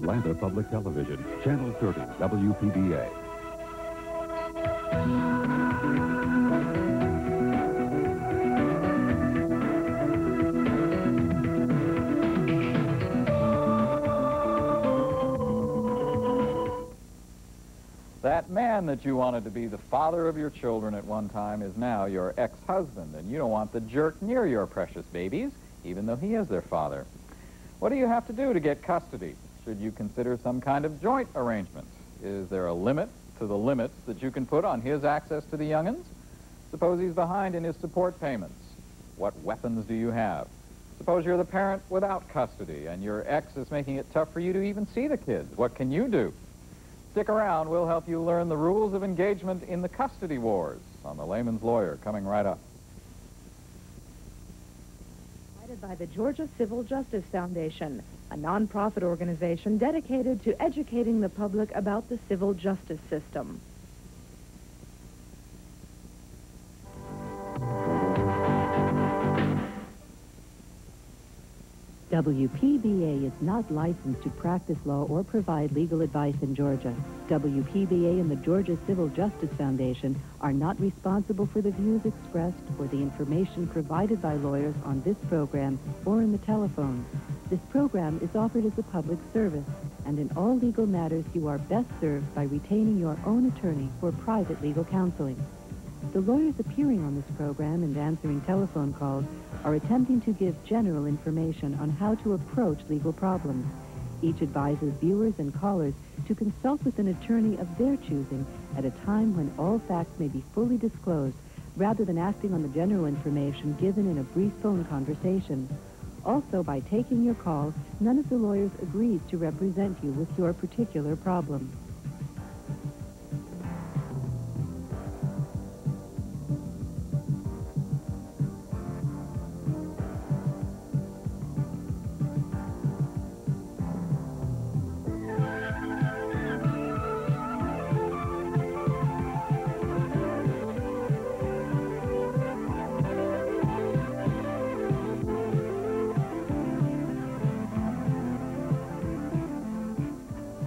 Atlanta Public Television, Channel 30, WPBA. That man that you wanted to be the father of your children at one time is now your ex-husband, and you don't want the jerk near your precious babies, even though he is their father. What do you have to do to get custody? Should you consider some kind of joint arrangement? Is there a limit to the limits that you can put on his access to the young'uns? Suppose he's behind in his support payments. What weapons do you have? Suppose you're the parent without custody, and your ex is making it tough for you to even see the kids. What can you do? Stick around. We'll help you learn the rules of engagement in the custody wars on The Layman's Lawyer, coming right up. Provided by the Georgia Civil Justice Foundation, a nonprofit organization dedicated to educating the public about the civil justice system. WPBA is not licensed to practice law or provide legal advice in Georgia. WPBA and the Georgia Civil Justice Foundation are not responsible for the views expressed or the information provided by lawyers on this program or in the telephone. This program is offered as a public service, and in all legal matters you are best served by retaining your own attorney for private legal counseling. The lawyers appearing on this program and answering telephone calls are attempting to give general information on how to approach legal problems. Each advises viewers and callers to consult with an attorney of their choosing at a time when all facts may be fully disclosed, rather than acting on the general information given in a brief phone conversation. Also, by taking your call, none of the lawyers agrees to represent you with your particular problem.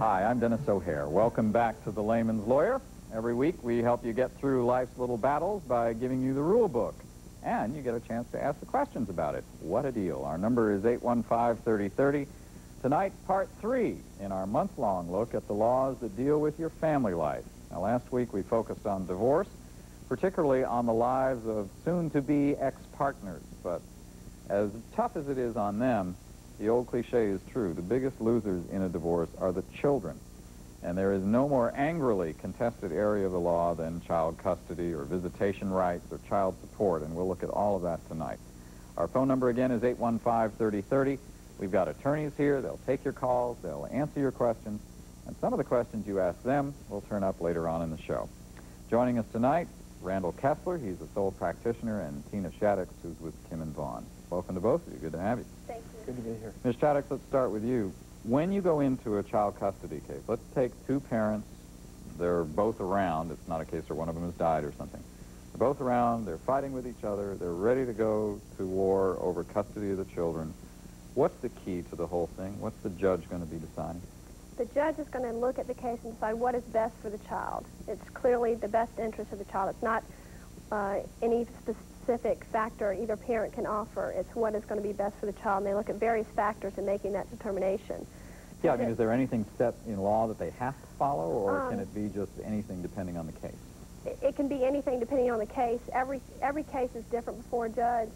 Hi, I'm Dennis O'Hare. Welcome back to The Layman's Lawyer. Every week we help you get through life's little battles by giving you the rule book. And you get a chance to ask the questions about it. What a deal. Our number is 815-3030. Tonight, part 3 in our month-long look at the laws that deal with your family life. Now, last week we focused on divorce, particularly on the lives of soon-to-be ex-partners. But as tough as it is on them, the old cliche is true. The biggest losers in a divorce are the children. And there is no more angrily contested area of the law than child custody or visitation rights or child support, and we'll look at all of that tonight. Our phone number again is 815-3030. We've got attorneys here. They'll take your calls. They'll answer your questions. And some of the questions you ask them will turn up later on in the show. Joining us tonight, Randall Kessler. He's a sole practitioner, and Tina Shaddix, who's with Kim and Vaughn. Welcome to both of you. Good to have you. Thank you. Good to be here. Ms. Shaddix, let's start with you. When you go into a child custody case, let's take two parents. They're both around. It's not a case where one of them has died or something. They're both around. They're fighting with each other. They're ready to go to war over custody of the children. What's the key to the whole thing? What's the judge going to be deciding? The judge is going to look at the case and decide what is best for the child. It's clearly the best interest of the child. It's not any specific factor either parent can offer. It's what is going to be best for the child, and they look at various factors in making that determination. Yeah, I mean, is there anything set in law that they have to follow, or can it be just anything depending on the case? It can be anything depending on the case. Every case is different before a judge.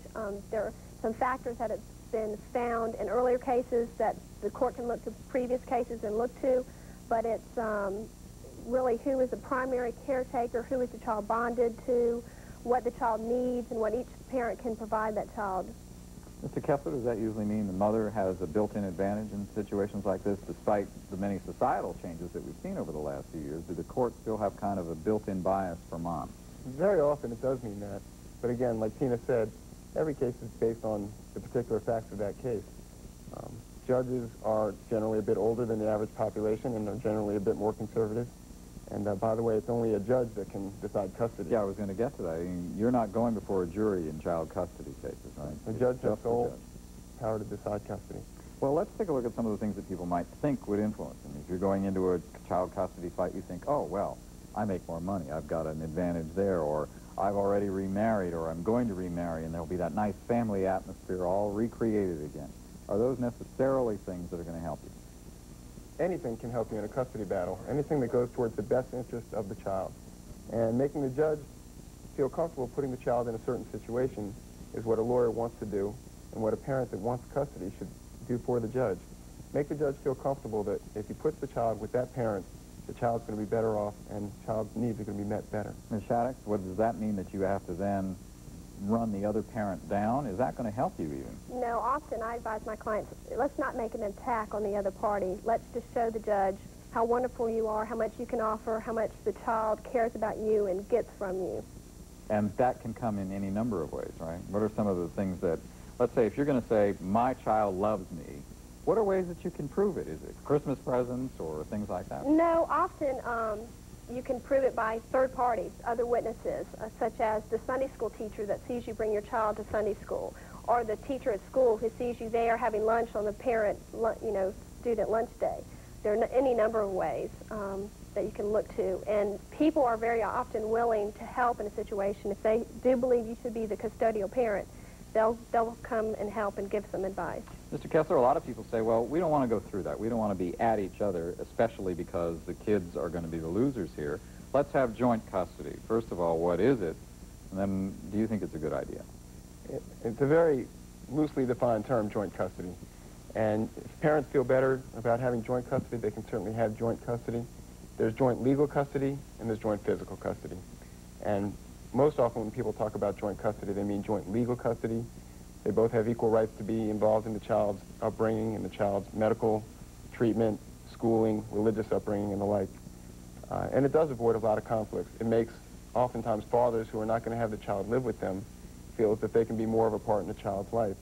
There are some factors that have been found in earlier cases that the court can look to previous cases and look to, but it's really who is the primary caretaker, who is the child bonded to, what the child needs, and what each parent can provide that child. Mr. Kessler, does that usually mean the mother has a built-in advantage in situations like this, despite the many societal changes that we've seen over the last few years? Do the courts still have kind of a built-in bias for mom? Very often it does mean that. But again, like Tina said, every case is based on the particular facts of that case. Judges are generally a bit older than the average population, and they're generally a bit more conservative. And by the way, it's only a judge that can decide custody. Yeah, I was going to get to that. I mean, you're not going before a jury in child custody cases, right? The judge has sole power to decide custody. Well, let's take a look at some of the things that people might think would influence them. If you're going into a child custody fight, you think, oh, well, I make more money. I've got an advantage there, or I've already remarried, or I'm going to remarry, and there'll be that nice family atmosphere all recreated again. Are those necessarily things that are going to help you? Anything can help you in a custody battle, anything that goes towards the best interest of the child. And making the judge feel comfortable putting the child in a certain situation is what a lawyer wants to do, and what a parent that wants custody should do for the judge. Make the judge feel comfortable that if he puts the child with that parent, the child's going to be better off and the child's needs are going to be met better. Ms. Shattuck, what does that mean, that you have to then run the other parent down? Is that going to help you even? No, often I advise my clients, let's not make an attack on the other party. Let's just show the judge how wonderful you are, how much you can offer, how much the child cares about you and gets from you. And that can come in any number of ways, right? What are some of the things that, let's say, if you're going to say, my child loves me, what are ways that you can prove it? Is it Christmas presents or things like that? No, often you can prove it by third parties, other witnesses, such as the Sunday school teacher that sees you bring your child to Sunday school, or the teacher at school who sees you there having lunch on the parent, student lunch day. There are any number of ways that you can look to, and people are very often willing to help in a situation. If they do believe you should be the custodial parent, they'll come and help and give some advice. Mr. Kessler, a lot of people say, well, we don't want to go through that. We don't want to be at each other, especially because the kids are going to be the losers here. Let's have joint custody. First of all, what is it? And then, do you think it's a good idea? It's a very loosely defined term, joint custody. And if parents feel better about having joint custody, they can certainly have joint custody. There's joint legal custody, and there's joint physical custody. And most often when people talk about joint custody, they mean joint legal custody. They both have equal rights to be involved in the child's upbringing and the child's medical treatment, schooling, religious upbringing, and the like. And it does avoid a lot of conflicts. It makes oftentimes fathers who are not going to have the child live with them feel that they can be more of a part in the child's life.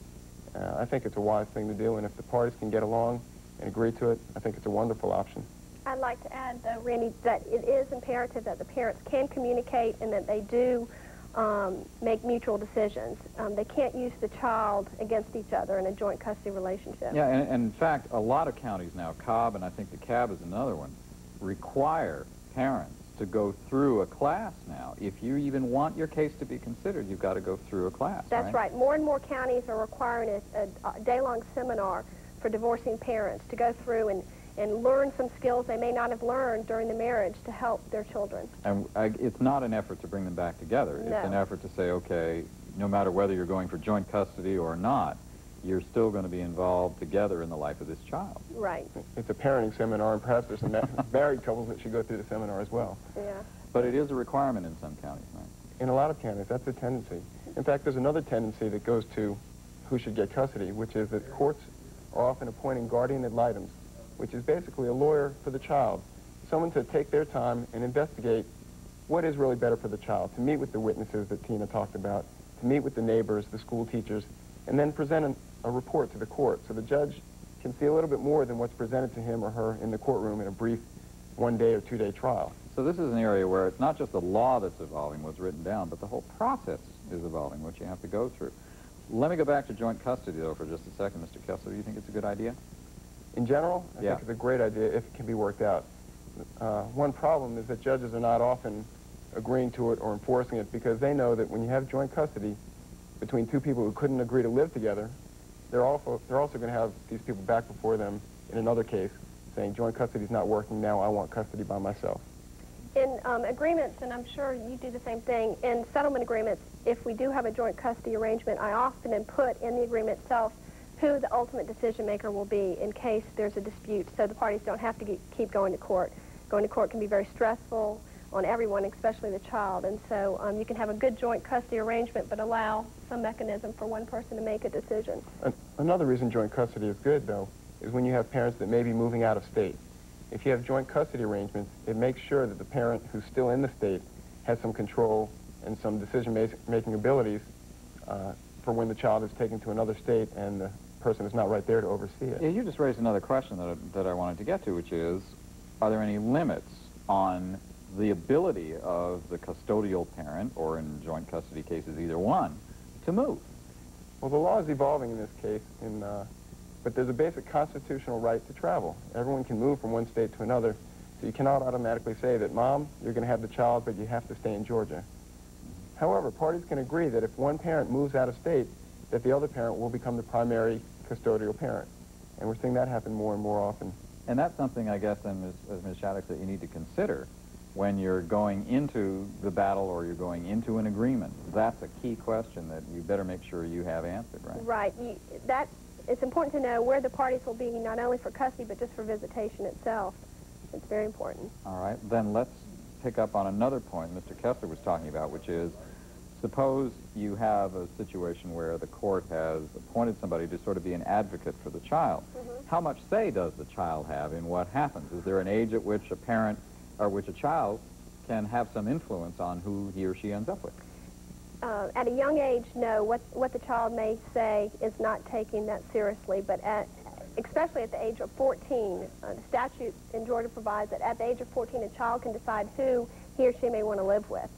I think it's a wise thing to do, and if the parties can get along and agree to it, I think it's a wonderful option. I'd like to add, though, Randy, that it is imperative that the parents can communicate and that they do make mutual decisions. They can't use the child against each other in a joint custody relationship. Yeah, and in fact, a lot of counties now, Cobb, and I think the Cab is another one, require parents to go through a class now. If you even want your case to be considered, you've got to go through a class. That's right. More and more counties are requiring a day-long seminar for divorcing parents to go through and learn some skills they may not have learned during the marriage to help their children. And it's not an effort to bring them back together. No. It's an effort to say, okay, no matter whether you're going for joint custody or not, you're still going to be involved together in the life of this child. Right. It's a parenting seminar, and perhaps there's some married couples that should go through the seminar as well. Yeah. But it is a requirement in some counties, right? In a lot of counties, that's a tendency. In fact, there's another tendency that goes to who should get custody, which is that courts are often appointing guardian ad litem, which is basically a lawyer for the child, someone to take their time and investigate what is really better for the child, to meet with the witnesses that Tina talked about, to meet with the neighbors, the school teachers, and then present a report to the court so the judge can see a little bit more than what's presented to him or her in the courtroom in a brief one-day or two-day trial. So this is an area where it's not just the law that's evolving, what's written down, but the whole process is evolving, what you have to go through. Let me go back to joint custody, though, for just a second, Mr. Kessler. Do you think it's a good idea? In general, I think it's a great idea if it can be worked out. One problem is that judges are not often agreeing to it or enforcing it because they know that when you have joint custody between two people who couldn't agree to live together, they're also going to have these people back before them in another case saying joint custody is not working, now I want custody by myself. In agreements, and I'm sure you do the same thing, in settlement agreements, if we do have a joint custody arrangement, I often put in the agreement itself who the ultimate decision maker will be in case there's a dispute, so the parties don't have to keep going to court. Going to court can be very stressful on everyone, especially the child, and so you can have a good joint custody arrangement but allow some mechanism for one person to make a decision. Another reason joint custody is good, though, is when you have parents that may be moving out of state. If you have joint custody arrangements, it makes sure that the parent who's still in the state has some control and some decision-making abilities for when the child is taken to another state and the person is not right there to oversee it. Yeah, you just raised another question that I wanted to get to, which is, are there any limits on the ability of the custodial parent, or in joint custody cases, either one, to move? Well, the law is evolving in this case in but there's a basic constitutional right to travel. Everyone can move from one state to another, so you cannot automatically say that, Mom, you're going to have the child, but you have to stay in Georgia. However, parties can agree that if one parent moves out of state, that the other parent will become the primary custodial parent. And we're seeing that happen more and more often. And that's something, I guess, then, as Ms. Shattuck, that you need to consider when you're going into the battle or you're going into an agreement. That's a key question that you better make sure you have answered, right? Right. It's important to know where the parties will be, not only for custody, but just for visitation itself. It's very important. All right. Then let's pick up on another point Mr. Kessler was talking about, which is, suppose you have a situation where the court has appointed somebody to sort of be an advocate for the child. How much say does the child have in what happens? Is there an age at which a parent or which a child can have some influence on who he or she ends up with? At a young age, no. What the child may say is not taken that seriously, but especially at the age of 14, the statute in Georgia provides that at the age of 14, a child can decide who he or she may want to live with.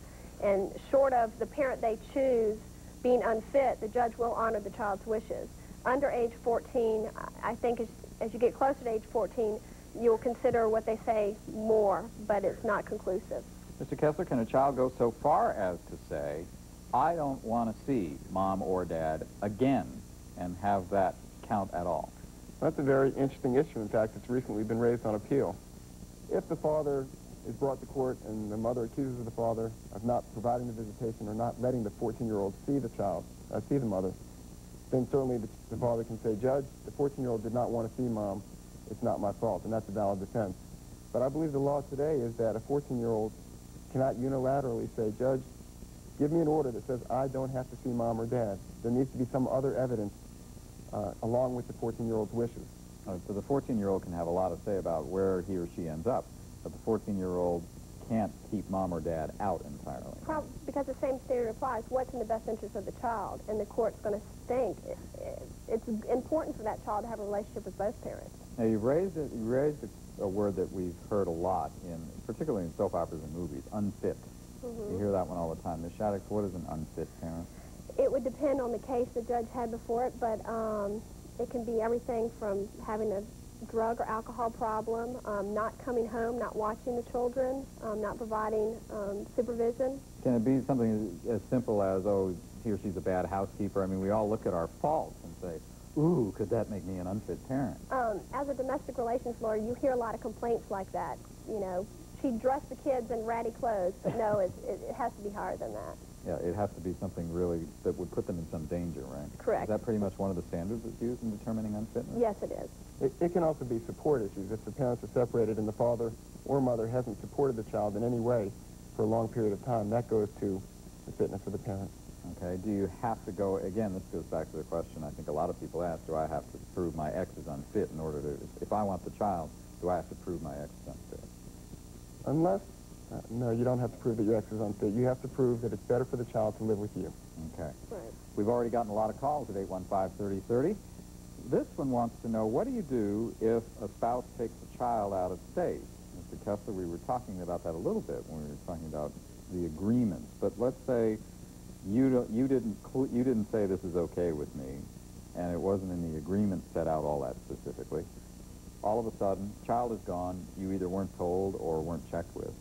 And short of the parent they choose being unfit, the judge will honor the child's wishes. Under age 14, I think as you get closer to age 14, you'll consider what they say more, but it's not conclusive. Mr. Kessler, can a child go so far as to say, I don't want to see Mom or Dad again, and have that count at all? That's a very interesting issue. In fact, it's recently been raised on appeal. If the father is brought to court and the mother accuses the father of not providing the visitation or not letting the 14-year-old see the child, see the mother, then certainly the father can say, Judge, the 14-year-old did not want to see Mom. It's not my fault, and that's a valid defense. But I believe the law today is that a 14-year-old cannot unilaterally say, Judge, give me an order that says I don't have to see Mom or Dad. There needs to be some other evidence along with the 14-year-old's wishes. So the 14-year-old can have a lot to say about where he or she ends up, but the 14-year-old can't keep Mom or Dad out entirely. Probably because the same standard applies. What's in the best interest of the child? And the court's going to think it's important for that child to have a relationship with both parents. Now, you raised a word that we've heard a lot, particularly in soap operas and movies, unfit. You hear that one all the time. Ms. Shattuck, what is an unfit parent? It would depend on the case the judge had before it, but it can be everything from having a drug or alcohol problem, not coming home, not watching the children, not providing supervision. Can it be something as simple as, oh, he or she's a bad housekeeper? I mean, we all look at our faults and say, ooh, could that make me an unfit parent? As a domestic relations lawyer, you hear a lot of complaints like that. You know, she dressed the kids in ratty clothes, but no, it has to be higher than that. Yeah, it has to be something really that would put them in some danger, right? Correct. Is that pretty much one of the standards that's used in determining unfitness? Yes, it is. It can also be support issues. If the parents are separated and the father or mother hasn't supported the child in any way for a long period of time, that goes to the fitness of the parent. Okay, do you have to go, again, this goes back to the question I think a lot of people ask, do I have to prove my ex is unfit in order to, if I want the child, do I have to prove my ex is unfit? Unless, no, you don't have to prove that your ex is unfit. You have to prove that it's better for the child to live with you. Okay. Right. We've already gotten a lot of calls at 815-3030. This one wants to know, what do you do if a spouse takes a child out of state? Mr. Kessler, we were talking about that a little bit when we were talking about the agreements, but let's say you didn't say this is okay with me, and it wasn't in the agreement set out all that specifically. All of a sudden, child is gone, you either weren't told or weren't checked with.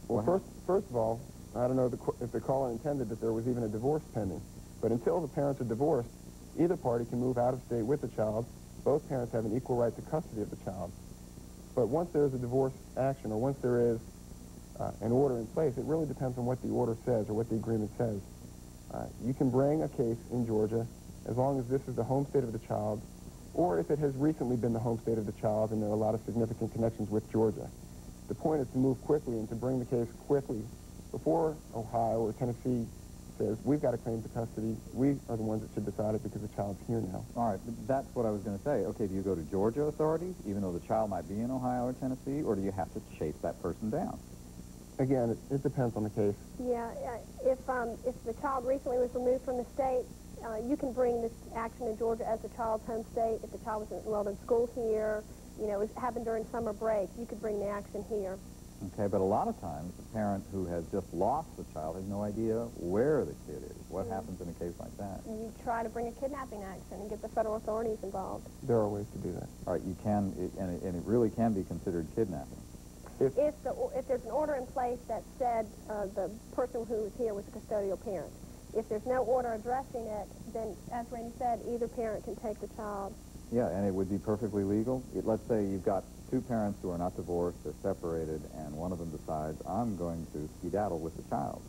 Well, first of all, I don't know if the caller intended that there was even a divorce pending, but until the parents are divorced, either party can move out of state with the child. Both parents have an equal right to custody of the child. But once there is a divorce action, or once there is an order in place, it really depends on what the order says or what the agreement says. You can bring a case in Georgia as long as this is the home state of the child, or if it has recently been the home state of the child and there are a lot of significant connections with Georgia. The point is to move quickly and to bring the case quickly before Ohio or Tennessee says, we've got a claim to custody, we are the ones that should decide it because the child's here now. All right, that's what I was going to say. Okay, do you go to Georgia authorities, even though the child might be in Ohio or Tennessee, or do you have to chase that person down? Again, it depends on the case. Yeah, if the child recently was removed from the state, you can bring this action in Georgia as the child's home state. If the child was enrolled in school here, you know, it happened during summer break, you could bring the action here. Okay, but a lot of times the parent who has just lost the child has no idea where the kid is. What happens in a case like that? You try to bring a kidnapping action and get the federal authorities involved. There are ways to do that. All right, you can, and it really can be considered kidnapping. If there's an order in place that said the person who was here was a custodial parent, if there's no order addressing it, then, as Randy said, either parent can take the child. Yeah, and it would be perfectly legal. Let's say you've got two parents who are not divorced, they're separated, and one of them decides, I'm going to skedaddle with the child.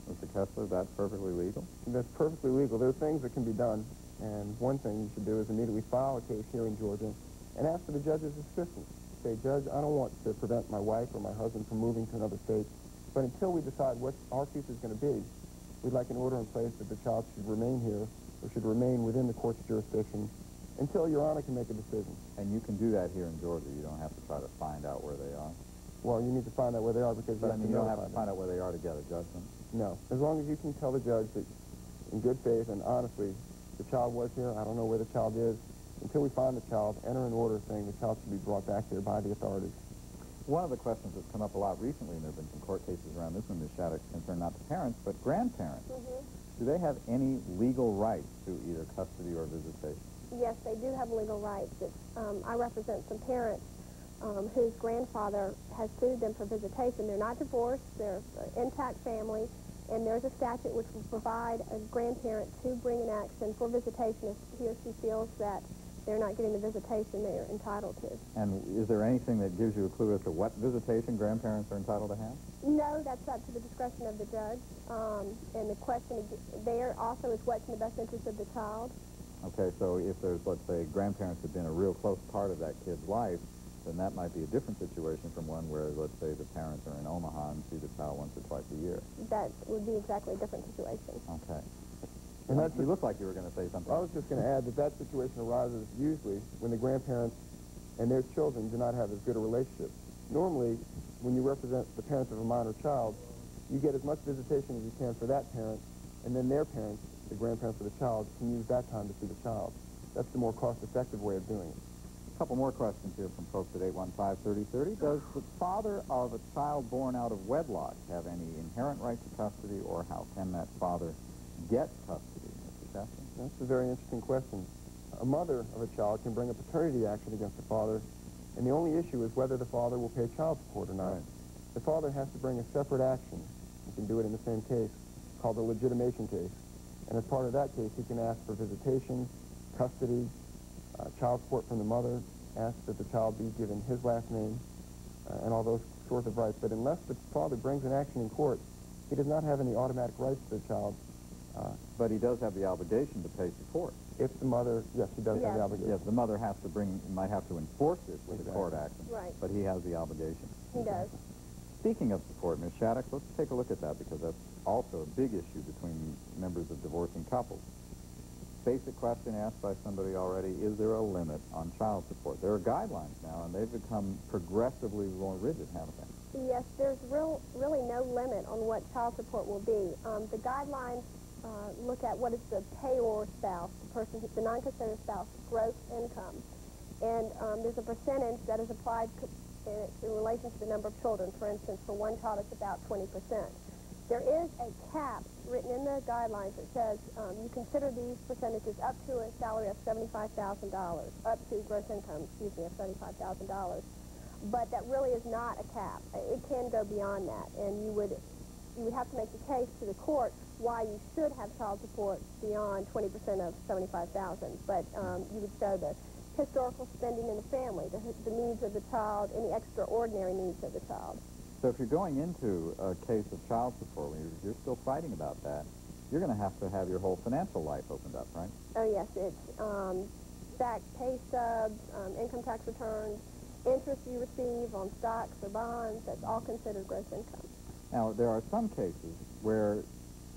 Mr. Kessler, that's perfectly legal? That's perfectly legal. There are things that can be done, and one thing you should do is immediately file a case here in Georgia and ask for the judge's assistance. Say, Judge, I don't want to prevent my wife or my husband from moving to another state, but until we decide what our future is going to be, we'd like an order in place that the child should remain here or should remain within the court's jurisdiction until Your Honor can make a decision. And you can do that here in Georgia. You don't have to try to find out where they are. Well, you need to find out where they are because But I mean, you don't have to find out where they are to get a judgment. No. As long as you can tell the judge that in good faith and honestly, the child was here, I don't know where the child is. Until we find the child, enter an order saying the child should be brought back here by the authorities. One of the questions that's come up a lot recently, and there have been some court cases around this one, Ms. Shattuck, concerned not the parents, but grandparents. Do they have any legal rights to either custody or visitation? Yes, they do have legal rights. I represent some parents whose grandfather has sued them for visitation. They're not divorced, they're an intact family, and there's a statute which will provide a grandparent to bring an action for visitation if he or she feels that they're not getting the visitation they're entitled to. And is there anything that gives you a clue as to what visitation grandparents are entitled to have? No, that's up to the discretion of the judge. And the question there also is what's in the best interest of the child. Okay, so if there's, let's say, grandparents have been a real close part of that kid's life, then that might be a different situation from one where, let's say, the parents are in Omaha and see the child once or twice a year. That would be exactly a different situation. Okay. And that's you look like you were going to say something. I was just going to add that that situation arises usually when the grandparents and their children do not have as good a relationship. Normally, when you represent the parents of a minor child, you get as much visitation as you can for that parent, and then their parents, the grandparents of the child, can use that time to see the child. That's the more cost-effective way of doing it. A couple more questions here from folks at 815-3030. Does the father of a child born out of wedlock have any inherent right to custody, or how can that father get custody, Mr. Kessler? That's a very interesting question. A mother of a child can bring a paternity action against the father, and the only issue is whether the father will pay child support or not. Right. The father has to bring a separate action. He can do it in the same case, called a legitimation case. And as part of that case, he can ask for visitation, custody, child support from the mother, ask that the child be given his last name, and all those sorts of rights. But unless the father brings an action in court, he does not have any automatic rights to the child. But he does have the obligation to pay support. If the mother, yes, he does have the obligation. Yes, the mother has to might have to enforce it with a court action. Right. But he has the obligation. He does. Speaking of support, Ms. Shattuck, let's take a look at that, because that's also a big issue between members of divorcing couples. Basic question asked by somebody already, is there a limit on child support? There are guidelines now, and they've become progressively more rigid, haven't they? Yes, there's really no limit on what child support will be. The guidelines look at what is the payor spouse, the non-custodial spouse, gross income. And there's a percentage that is applied in relation to the number of children. For instance, for one child, it's about 20%. There is a cap written in the guidelines that says you consider these percentages up to a salary of $75,000, up to gross income, of $75,000. But that really is not a cap. It can go beyond that, and you would have to make the case to the court why you should have child support beyond 20% of $75,000. But you would show the historical spending in the family, the needs of the child, any extraordinary needs of the child. So if you're going into a case of child support, when you're still fighting about that, you're going to have your whole financial life opened up, right? Oh, yes. It's back pay stubs, income tax returns, interest you receive on stocks or bonds. That's all considered gross income. Now, there are some cases where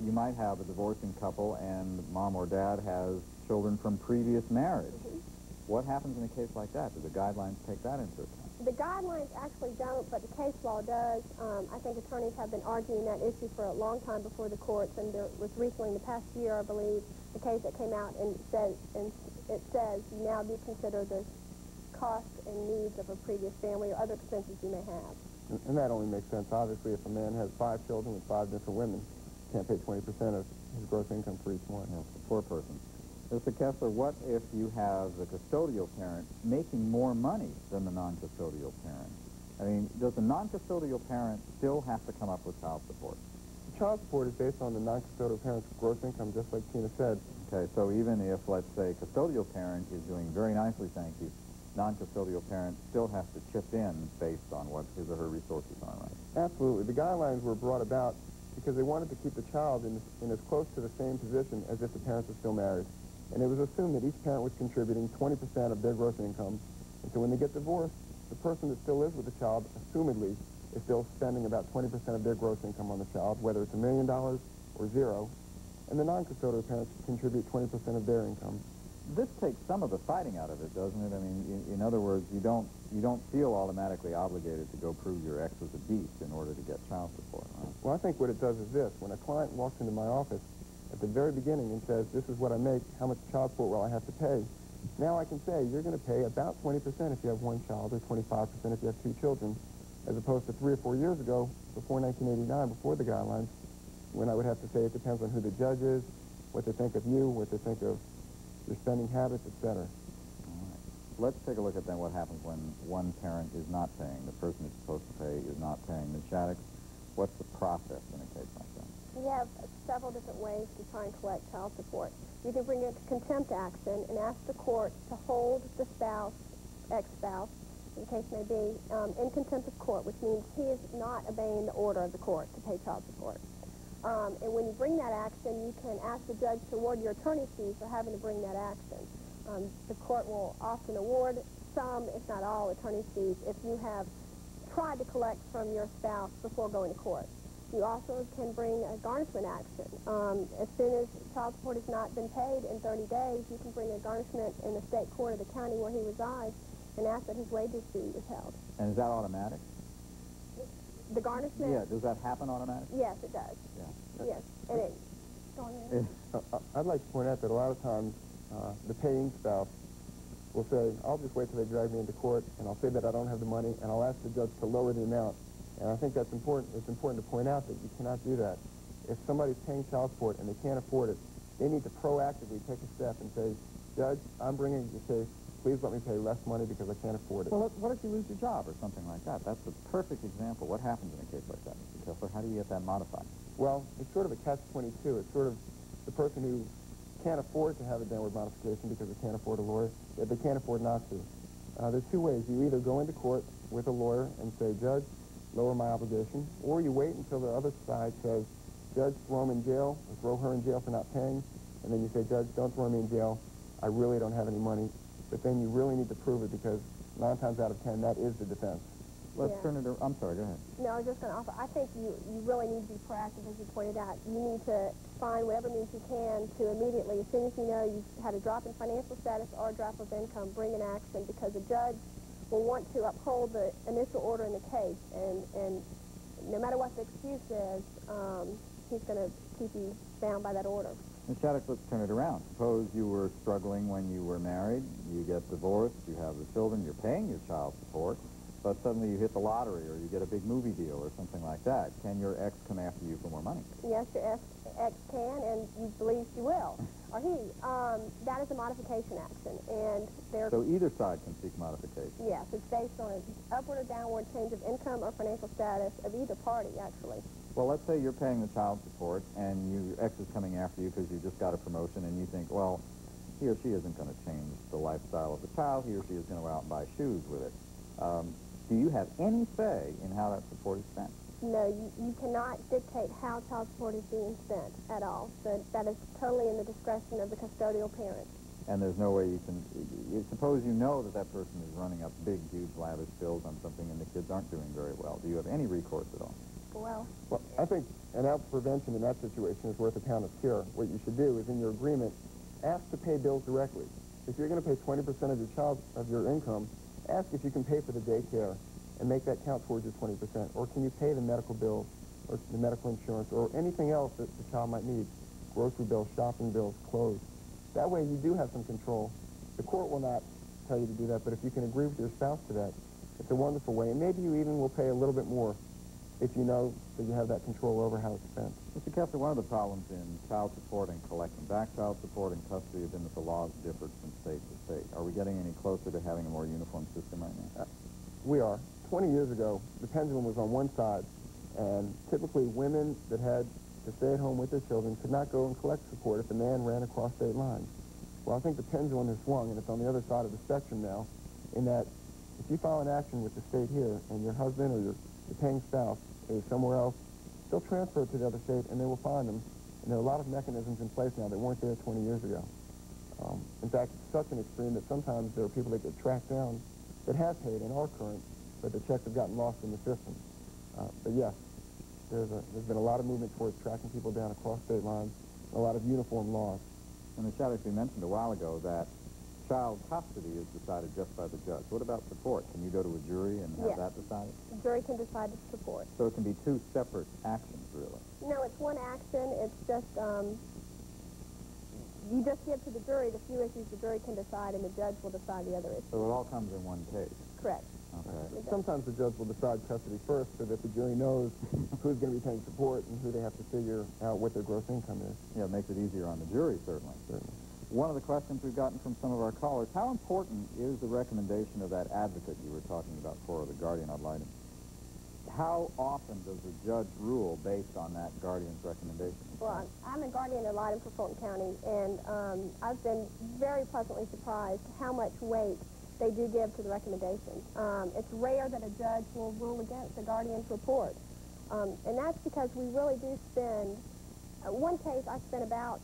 you might have a divorcing couple and mom or dad has children from previous marriage. What happens in a case like that? Do the guidelines take that into account? The guidelines actually don't, but the case law does. I think attorneys have been arguing that issue for a long time before the courts, and there was recently, in the past year, I believe, a case that came out and it says you now do consider the costs and needs of a previous family or other expenses you may have. And that only makes sense. Obviously, if a man has 5 children with 5 different women, he can't pay 20% of his gross income for each one. Yeah, the poor person. Mr. Kessler, what if you have the custodial parent making more money than the non-custodial parent? I mean, does the non-custodial parent still have to come up with child support? Child support is based on the non-custodial parent's gross income, just like Tina said. Okay, so even if, let's say, custodial parent is doing very nicely, thank you, non-custodial parent still has to chip in based on what his or her resources are, right? Absolutely. The guidelines were brought about because they wanted to keep the child in as close to the same position as if the parents were still married. And it was assumed that each parent was contributing 20% of their gross income. And so when they get divorced, the person that still lives with the child, assumedly, is still spending about 20% of their gross income on the child, whether it's $1 million or 0. And the non-custodial parents contribute 20% of their income. This takes some of the fighting out of it, doesn't it? I mean, in other words, you don't feel automatically obligated to go prove your ex was a beast in order to get child support, right? Well, I think what it does is this. When a client walks into my office at the very beginning and says, this is what I make, how much child support will I have to pay? Now I can say, you're going to pay about 20% if you have 1 child or 25% if you have 2 children, as opposed to 3 or 4 years ago, before 1989, before the guidelines, when I would have to say it depends on who the judge is, what they think of you, what they think of your spending habits, etc. All right. Let's take a look at then what happens when one parent is not paying. The person who's supposed to pay is not paying. Ms. Shattuck, what's the process in a case like that? We have several different ways to try and collect child support. You can bring a contempt action and ask the court to hold the spouse, ex-spouse, the case may be, in contempt of court, which means he is not obeying the order of the court to pay child support. And when you bring that action, you can ask the judge to award your attorney's fees for having to bring that action. The court will often award some, if not all, attorney's fees if you have tried to collect from your spouse before going to court. You also can bring a garnishment action. As soon as child support has not been paid in 30 days, you can bring a garnishment in the state court of the county where he resides and ask that his wages be withheld. And is that automatic? The garnishment? Yeah, does that happen automatically? Yes, it does. Yeah. Yes, and it... Go on ahead. I'd like to point out that a lot of times the paying spouse will say, I'll just wait till they drag me into court, and I'll say that I don't have the money, and I'll ask the judge to lower the amount. And I think that's important. It's important to point out that you cannot do that. If somebody's paying child support and they can't afford it, they need to proactively take a step and say, Judge, I'm bringing the case. Please let me pay less money because I can't afford it. Well, what if you lose your job or something like that? That's a perfect example. What happens in a case like that, Mr. Kessler? How do you get that modified? Well, it's sort of a catch-22. It's sort of the person who can't afford to have a downward modification because they can't afford a lawyer, if they can't afford not to. There's 2 ways. You either go into court with a lawyer and say, Judge, lower my obligation, or you wait until the other side says, Judge, throw him in jail, or throw her in jail for not paying, and then you say, Judge, don't throw me in jail. I really don't have any money. But then you really need to prove it because 9 times out of 10, that is the defense. Let's turn it around. I'm sorry, go ahead. No, I was just going to offer, I think you really need to be proactive, as you pointed out. You need to find whatever means you can to immediately, as soon as you know you've had a drop in financial status or a drop of income, bring an action because the judge will want to uphold the initial order in the case. And no matter what the excuse is, he's going to keep you bound by that order. Ms. Shattuck, let's turn it around. Suppose you were struggling when you were married, you get divorced, you have the children, you're paying your child support, but suddenly you hit the lottery or you get a big movie deal or something like that. Can your ex come after you for more money? Yes, your ex can, and you believe she will, or he. That is a modification action, and So either side can seek modification? Yes, it's based on an upward or downward change of income or financial status of either party, actually. Well, let's say you're paying the child support and your ex is coming after you because you just got a promotion and you think, well, he or she isn't going to change the lifestyle of the child. He or she is going to go out and buy shoes with it. Do you have any say in how that support is spent? No, you cannot dictate how child support is being spent at all. So that is totally in the discretion of the custodial parent. And there's no way you can, suppose you know that that person is running up big, huge, lavish bills on something and the kids aren't doing very well. Do you have any recourse at all? Well, I think an ounce of prevention in that situation is worth a pound of cure. What you should do is, in your agreement, ask to pay bills directly. If you're going to pay 20% of your income, ask if you can pay for the daycare and make that count towards your 20%. Or can you pay the medical bills or the medical insurance or anything else that the child might need, grocery bills, shopping bills, clothes. That way you do have some control. The court will not tell you to do that, but if you can agree with your spouse to that, It's a wonderful way, and maybe you even will pay a little bit more if you know that you have that control over how it's spent. Mr. Kessler, one of the problems in child support and collecting back child support and custody have been that the laws differed from state to state. Are we getting any closer to having a more uniform system right now? We are. 20 years ago, the pendulum was on one side, and typically women that had to stay at home with their children could not go and collect support if a man ran across state lines. Well, I think the pendulum has swung, and it's on the other side of the spectrum now, in that if you file an action with the state here, and your husband or your paying spouse is somewhere else, they'll transfer it to the other state, and they will find them. And there are a lot of mechanisms in place now that weren't there 20 years ago. In fact, it's such an extreme that sometimes there are people that get tracked down that have paid and are current, but the checks have gotten lost in the system. But yes, there's been a lot of movement towards tracking people down across state lines, and a lot of uniform laws. And Ms. Shaddix, we mentioned a while ago that child custody is decided just by the judge. What about support? Can you go to a jury and have that decided? The jury can decide to support. So it can be two separate actions, really? No, it's one action. It's just, you just give to the jury the few issues the jury can decide, and the judge will decide the other issues. So it all comes in one case? Correct. Okay. Sometimes the judge will decide custody first so that the jury knows who's going to be paying support and who they have to figure out what their gross income is. Yeah, it makes it easier on the jury, certainly. One of the questions we've gotten from some of our callers, how important is the recommendation of that advocate you were talking about for the guardian ad litem? How often does the judge rule based on that guardian's recommendation? Well, I'm a guardian ad litem for Fulton County, and I've been very pleasantly surprised how much weight they do give to the recommendations. It's rare that a judge will rule against a guardian's report. And that's because we really do spend, one case I spent about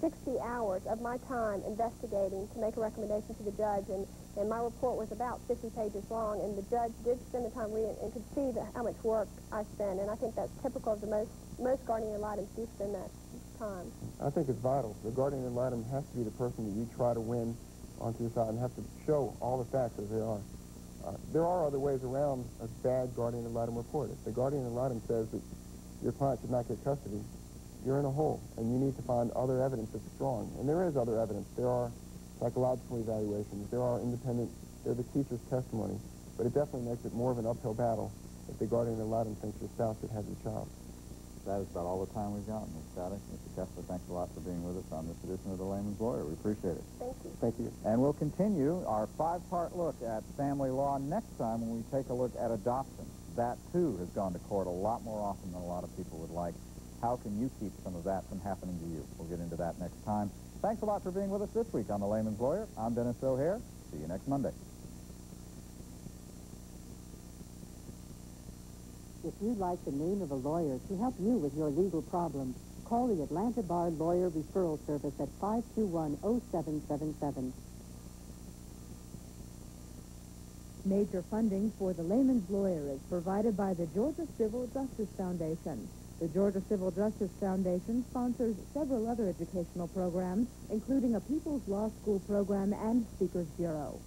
60 hours of my time investigating to make a recommendation to the judge, and my report was about 50 pages long, and the judge did spend the time reading and could see how much work I spend, and I think that's typical of the most guardian ad litems do spend that time. I think it's vital. The guardian ad litem has to be the person that you try to win onto your side and have to show all the facts as they are. There are other ways around a bad guardian ad litem report. If the guardian ad litem says that your client should not get custody, you're in a hole, and you need to find other evidence that's strong. And there is other evidence. There are psychological evaluations. There are the teacher's testimony. But it definitely makes it more of an uphill battle if the guardian ad litem thinks your spouse should have your child. That is about all the time we've got, Ms. Shaddix. Mr. Kessler, thanks a lot for being with us on this edition of The Layman's Lawyer. We appreciate it. Thank you. Thank you. And we'll continue our five-part look at family law next time when we take a look at adoption. That, too, has gone to court a lot more often than a lot of people would like. How can you keep some of that from happening to you? We'll get into that next time. Thanks a lot for being with us this week on The Layman's Lawyer. I'm Dennis O'Hare. See you next Monday. If you'd like the name of a lawyer to help you with your legal problems, call the Atlanta Bar Lawyer Referral Service at 521-0777. Major funding for the Layman's Lawyer is provided by the Georgia Civil Justice Foundation. The Georgia Civil Justice Foundation sponsors several other educational programs, including a People's Law School program and Speakers Bureau.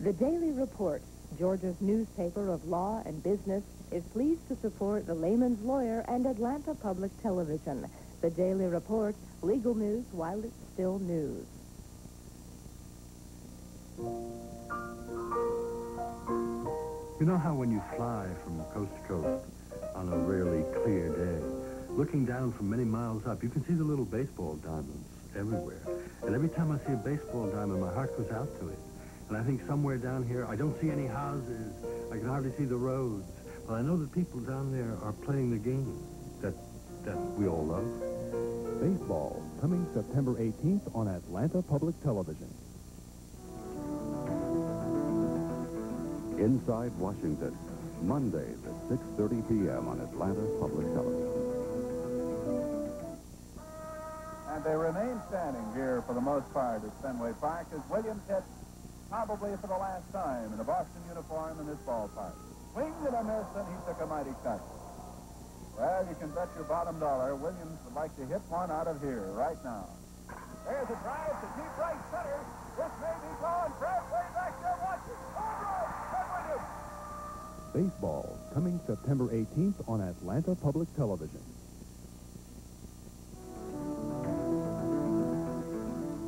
The Daily Report, Georgia's newspaper of law and business, is pleased to support the Layman's Lawyer and Atlanta Public Television. The Daily Report, legal news while it's still news. You know how when you fly from coast to coast on a rarely clear day, looking down from many miles up, you can see the little baseball diamonds everywhere. And every time I see a baseball diamond, my heart goes out to it. And I think somewhere down here, I don't see any houses. I can hardly see the roads. But I know that people down there are playing the game that that we all love. Baseball, coming September 18th on Atlanta Public Television. Inside Washington, Mondays at 6:30 p.m. on Atlanta Public Television. And they remain standing here for the most part at Fenway Park as Williams hits probably for the last time in a Boston uniform in this ballpark. Swing and a miss, and he took a mighty cut. Well, you can bet your bottom dollar Williams would like to hit one out of here right now. There's a drive to deep right center. This may be gone. Fred way back there watching. Home run! Fred Williams! Baseball, coming September 18th on Atlanta Public Television.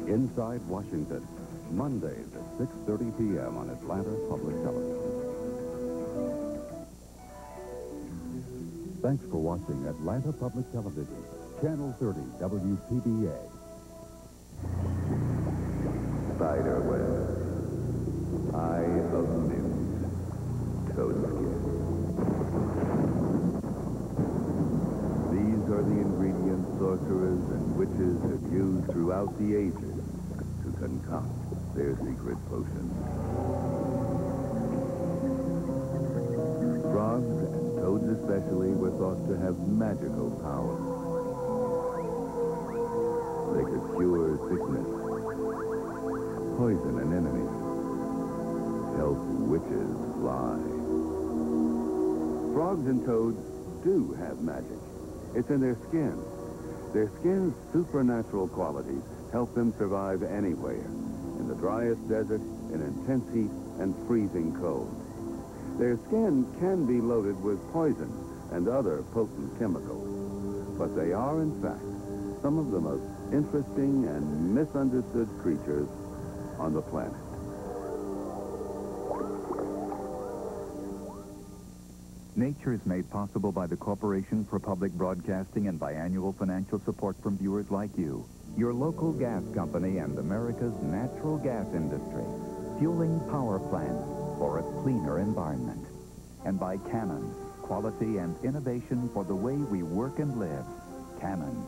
Inside Washington, Mondays at 6:30 p.m. on Atlanta Public Television. Thanks for watching Atlanta Public Television, Channel 30, WPBA. Spiderweb, Eye of Mint, Toad Skin. These are the ingredients sorcerers and witches have used throughout the ages to concoct their secret potions. Frogs, and toads especially, were thought to have magical powers. They could cure sickness, poison an enemy, help witches fly. Frogs and toads do have magic. It's in their skin. Their skin's supernatural qualities help them survive anywhere, in the driest desert, in intense heat, and freezing cold. Their skin can be loaded with poison and other potent chemicals, but they are, in fact, some of the most interesting and misunderstood creatures on the planet. Nature is made possible by the Corporation for Public Broadcasting and by annual financial support from viewers like you. Your local gas company and America's natural gas industry, fueling power plants for a cleaner environment. And by Canon, quality and innovation for the way we work and live. Canon.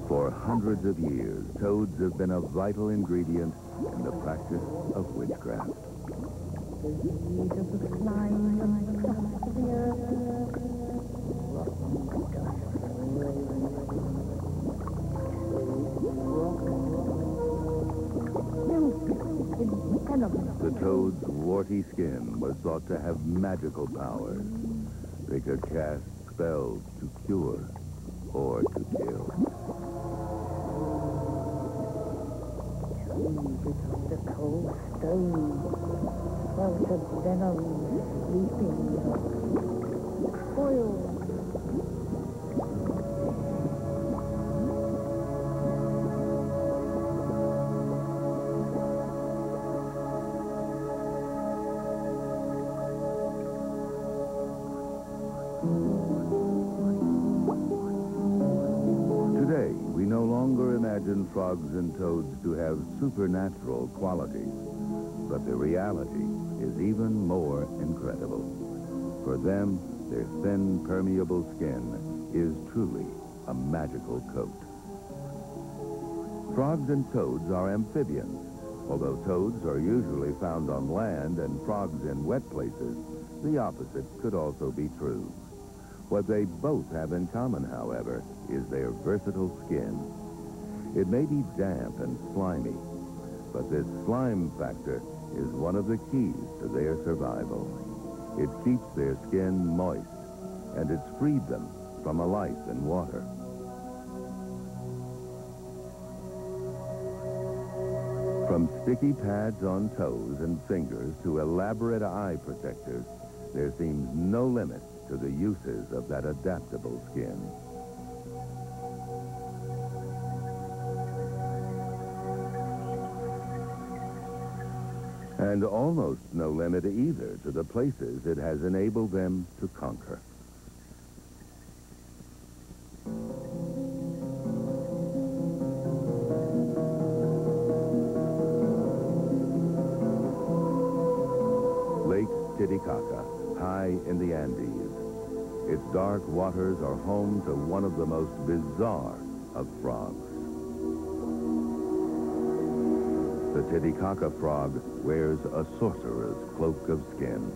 For hundreds of years, toads have been a vital ingredient in the practice of witchcraft. The toad's warty skin was thought to have magical powers. They could cast spells to cure or to kill. Between the cold stone, felt a venom sleeping, coiled. Today, we no longer imagine frogs and toads to have supernatural qualities, but the reality is even more incredible. For them, their thin, permeable skin is truly a magical coat. Frogs and toads are amphibians. Although toads are usually found on land and frogs in wet places, the opposite could also be true. What they both have in common, however, is their versatile skin. It may be damp and slimy, but this slime factor is one of the keys to their survival. It keeps their skin moist, and it's freed them from a life in water. From sticky pads on toes and fingers to elaborate eye protectors, there seems no limit to the uses of that adaptable skin. And almost no limit either to the places it has enabled them to conquer. Lake Titicaca, high in the Andes. Its dark waters are home to one of the most bizarre of frogs. The Titicaca frog wears a sorcerer's cloak of skin.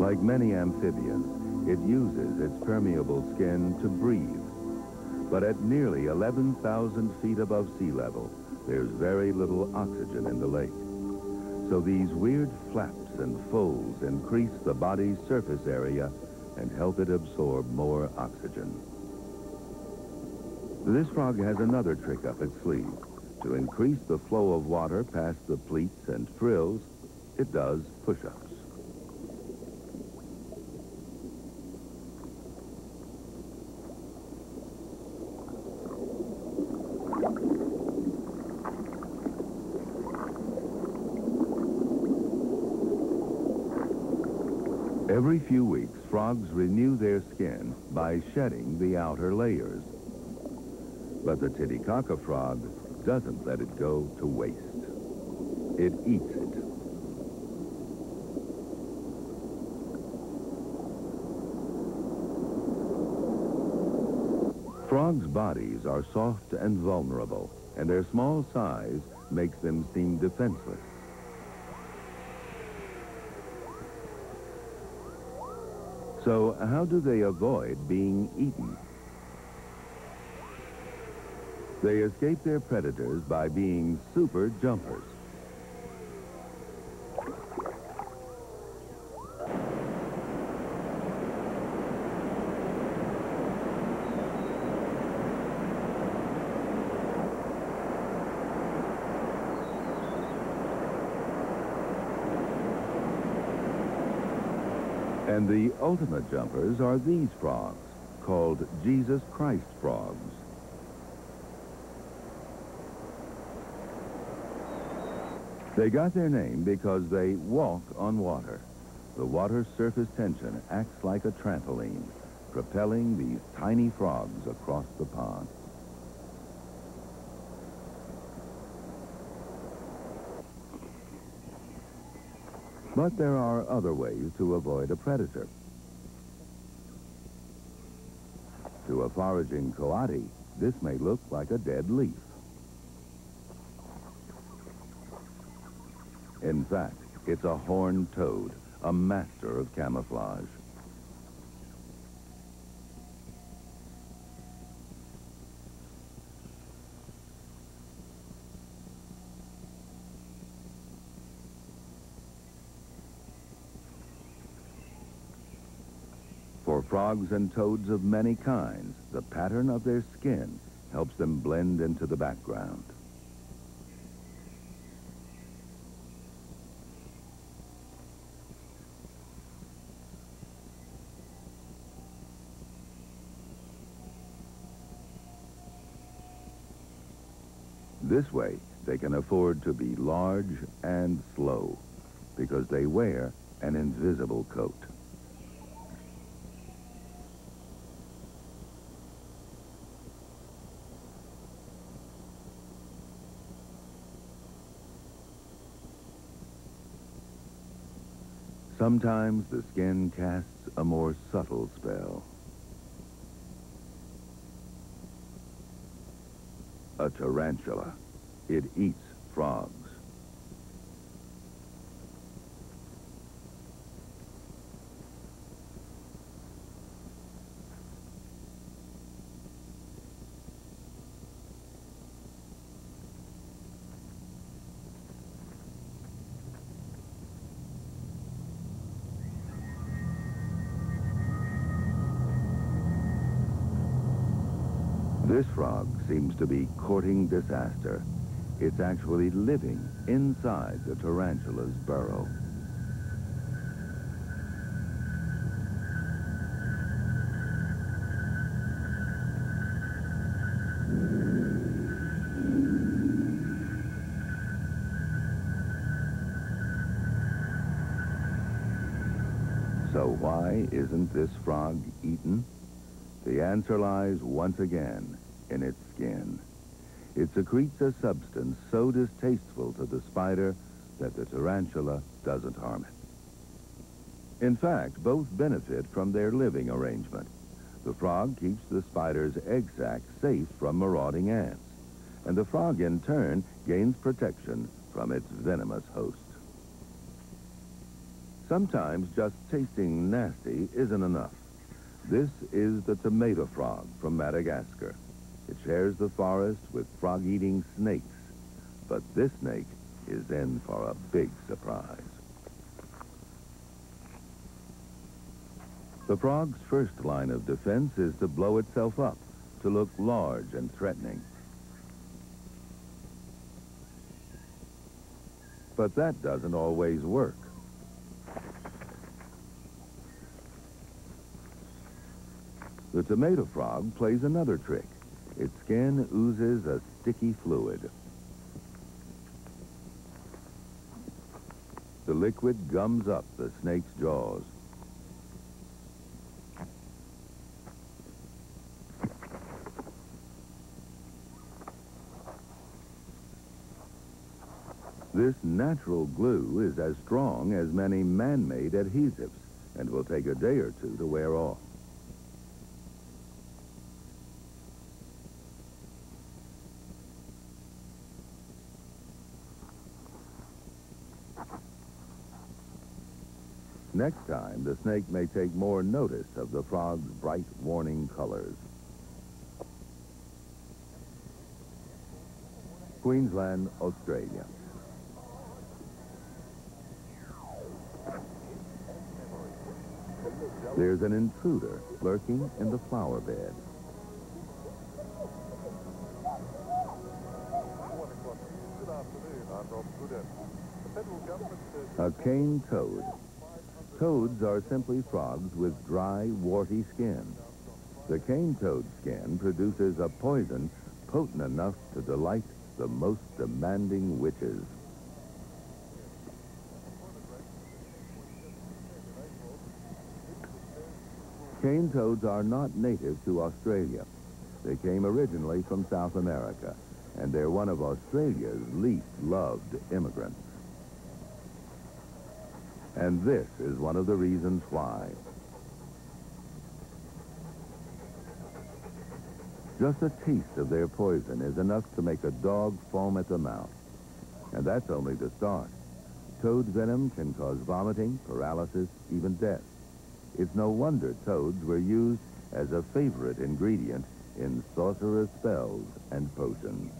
Like many amphibians, it uses its permeable skin to breathe. But at nearly 11,000 feet above sea level, there's very little oxygen in the lake. So these weird flaps and folds increase the body's surface area and help it absorb more oxygen. This frog has another trick up its sleeve. To increase the flow of water past the pleats and frills, it does push-ups. Every few weeks, frogs renew their skin by shedding the outer layers. But the Titicaca frog doesn't let it go to waste. It eats it. Frogs' bodies are soft and vulnerable, and their small size makes them seem defenseless. So how do they avoid being eaten? They escape their predators by being super jumpers. And the ultimate jumpers are these frogs, called Jesus Christ frogs. They got their name because they walk on water. The water's surface tension acts like a trampoline, propelling these tiny frogs across the pond. But there are other ways to avoid a predator. To a foraging coati, this may look like a dead leaf. In fact, it's a horned toad, a master of camouflage. For frogs and toads of many kinds, the pattern of their skin helps them blend into the background. This way, they can afford to be large and slow, because they wear an invisible coat. Sometimes the skin casts a more subtle spell. A tarantula. It eats frogs. This frog seems to be courting disaster. It's actually living inside the tarantula's burrow. So why isn't this frog eaten? The answer lies once again in its skin. It secretes a substance so distasteful to the spider that the tarantula doesn't harm it. In fact, both benefit from their living arrangement. The frog keeps the spider's egg sac safe from marauding ants, and the frog in turn gains protection from its venomous host. Sometimes just tasting nasty isn't enough. This is the tomato frog from Madagascar. It shares the forest with frog-eating snakes, but this snake is in for a big surprise. The frog's first line of defense is to blow itself up, to look large and threatening. But that doesn't always work. The tomato frog plays another trick. Its skin oozes a sticky fluid. The liquid gums up the snake's jaws. This natural glue is as strong as many man-made adhesives and will take a day or two to wear off. Next time, the snake may take more notice of the frog's bright warning colors. Queensland, Australia. There's an intruder lurking in the flower bed. A cane toad. Toads are simply frogs with dry, warty skin. The cane toad skin produces a poison potent enough to delight the most demanding witches. Cane toads are not native to Australia. They came originally from South America, and they're one of Australia's least loved immigrants. And this is one of the reasons why. Just a taste of their poison is enough to make a dog foam at the mouth. And that's only the start. Toad venom can cause vomiting, paralysis, even death. It's no wonder toads were used as a favorite ingredient in sorcerer's spells and potions.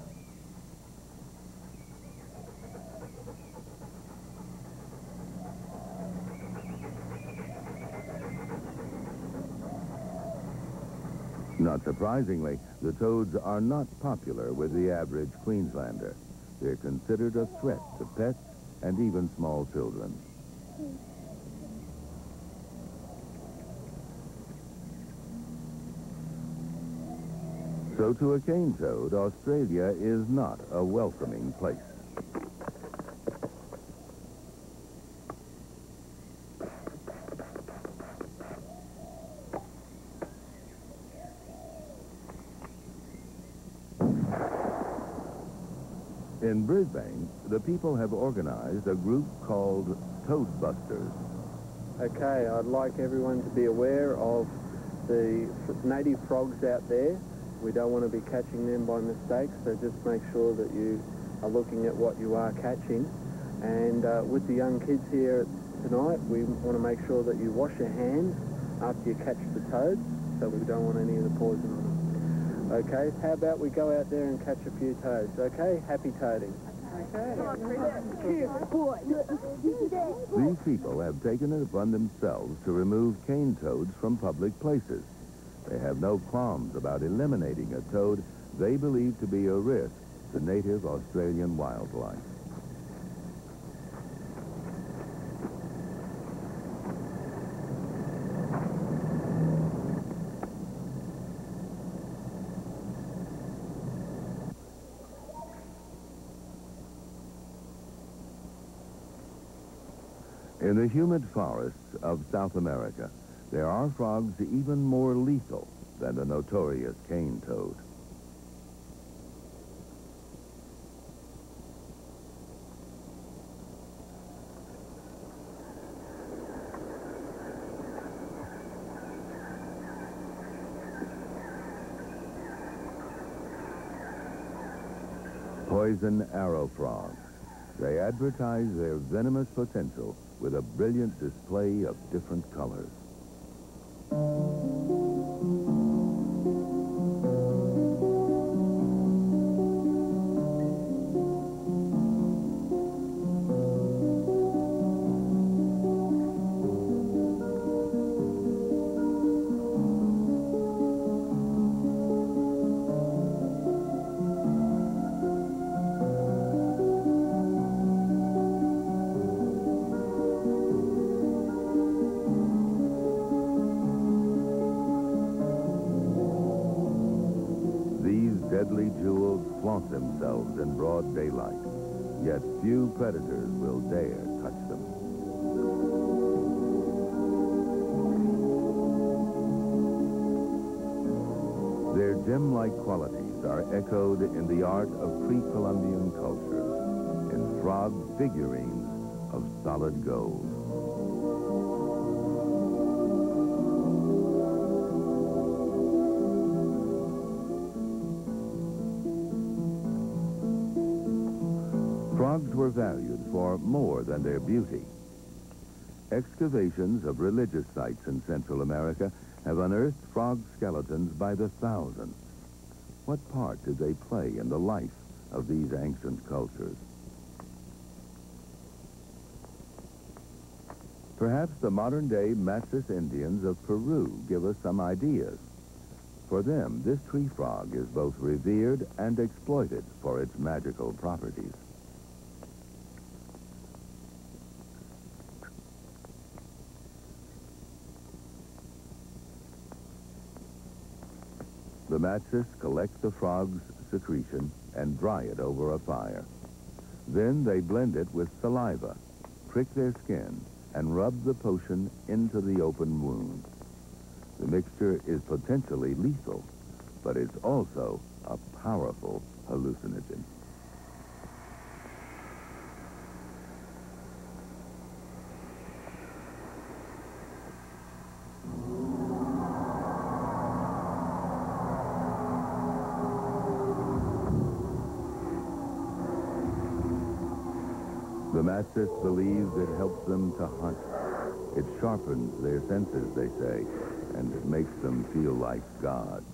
Not surprisingly, the toads are not popular with the average Queenslander. They're considered a threat to pets and even small children. So to a cane toad, Australia is not a welcoming place. In Brisbane, the people have organized a group called Toadbusters. Okay, I'd like everyone to be aware of the native frogs out there. We don't want to be catching them by mistake, so just make sure that you are looking at what you are catching. And with the young kids here tonight, we want to make sure that you wash your hands after you catch the toads, so we don't want any of the poison on them. Okay, how about we go out there and catch a few toads, okay? Happy toading. These people have taken it upon themselves to remove cane toads from public places. They have no qualms about eliminating a toad they believe to be a risk to native Australian wildlife. In the humid forests of South America, there are frogs even more lethal than the notorious cane toad. Poison arrow frogs. They advertise their venomous potential with a brilliant display of different colors. Deadly jewels flaunt themselves in broad daylight, yet few predators will dare touch them. Their gem-like qualities are echoed in the art of pre-Columbian cultures, in frog figurines of solid gold. Frogs were valued for more than their beauty. Excavations of religious sites in Central America have unearthed frog skeletons by the thousands. What part did they play in the life of these ancient cultures? Perhaps the modern-day Matsis Indians of Peru give us some ideas. For them, this tree frog is both revered and exploited for its magical properties. The Matsis collect the frog's secretion and dry it over a fire. Then they blend it with saliva, prick their skin, and rub the potion into the open wound. The mixture is potentially lethal, but it's also a powerful hallucinogen. The Matsis believes it helps them to hunt. It sharpens their senses, they say, and it makes them feel like gods.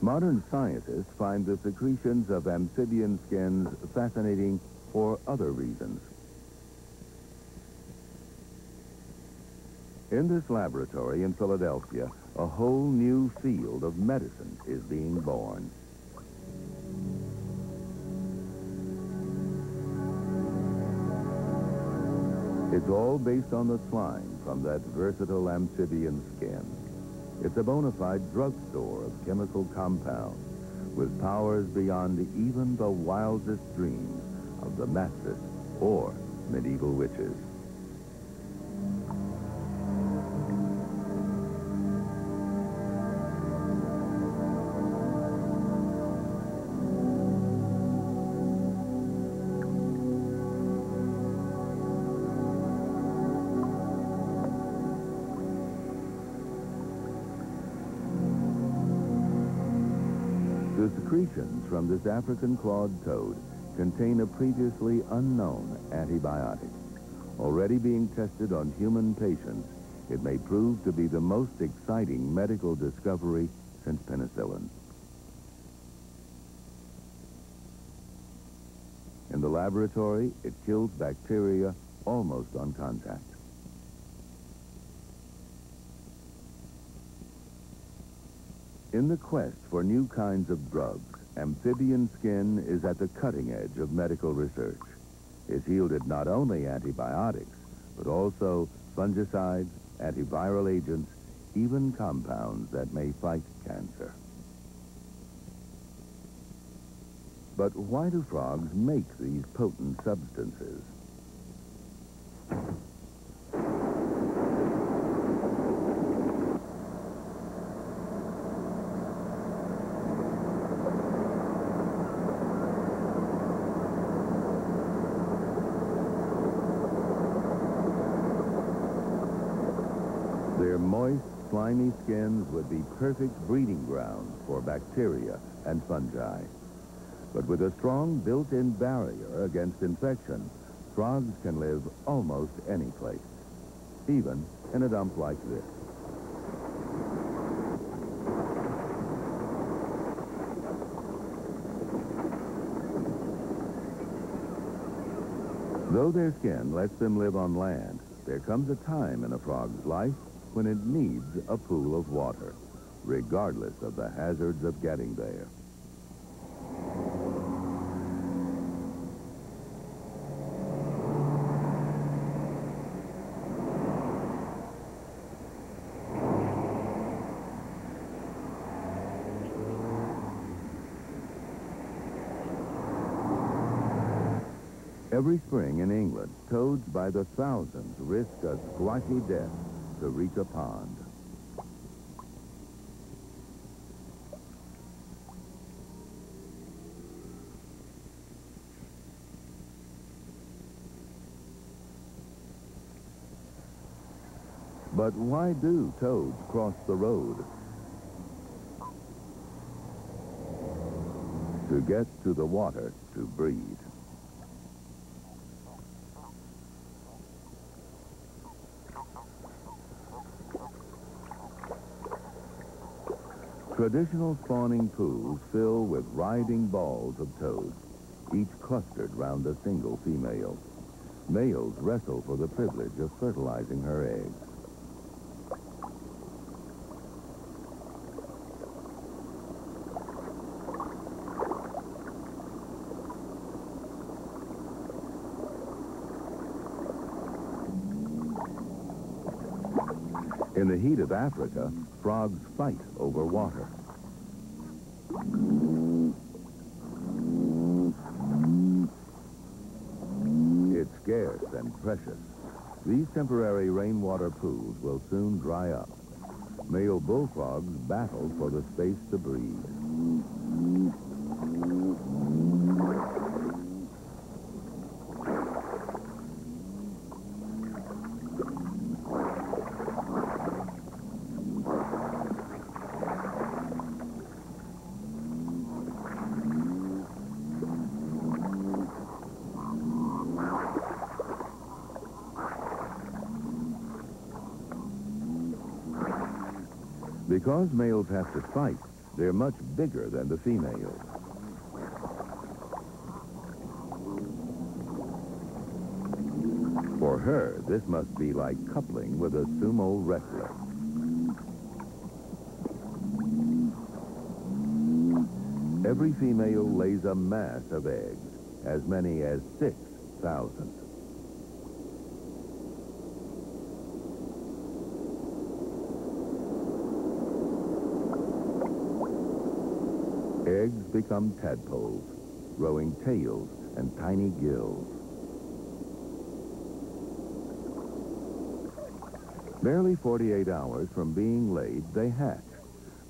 Modern scientists find the secretions of amphibian skins fascinating for other reasons. In this laboratory in Philadelphia, a whole new field of medicine is being born. It's all based on the slime from that versatile amphibian skin. It's a bona fide drugstore of chemical compounds with powers beyond even the wildest dreams of the Matsis or medieval witches. To The secretions from this African clawed toad contain a previously unknown antibiotic. Already being tested on human patients, it may prove to be the most exciting medical discovery since penicillin. In the laboratory, it kills bacteria almost on contact. In the quest for new kinds of drugs, amphibian skin is at the cutting edge of medical research. It's yielded not only antibiotics, but also fungicides, antiviral agents, even compounds that may fight cancer. But why do frogs make these potent substances? Their moist, slimy skins would be perfect breeding grounds for bacteria and fungi. But with a strong built-in barrier against infection, frogs can live almost any place, even in a dump like this. Though their skin lets them live on land, there comes a time in a frog's life when it needs a pool of water, regardless of the hazards of getting there. Every spring in England, toads by the thousands risk a squashy death to reach a pond. But why do toads cross the road? To get to the water to breed. Traditional spawning pools fill with writhing balls of toads, each clustered round a single female. Males wrestle for the privilege of fertilizing her eggs. In the heat of Africa, frogs fight over water. It's scarce and precious. These temporary rainwater pools will soon dry up. Male bullfrogs battle for the space to breed. Because males have to fight, they're much bigger than the females. For her, this must be like coupling with a sumo wrestler. Every female lays a mass of eggs, as many as 6,000. Eggs become tadpoles, growing tails and tiny gills. Barely 48 hours from being laid, they hatch,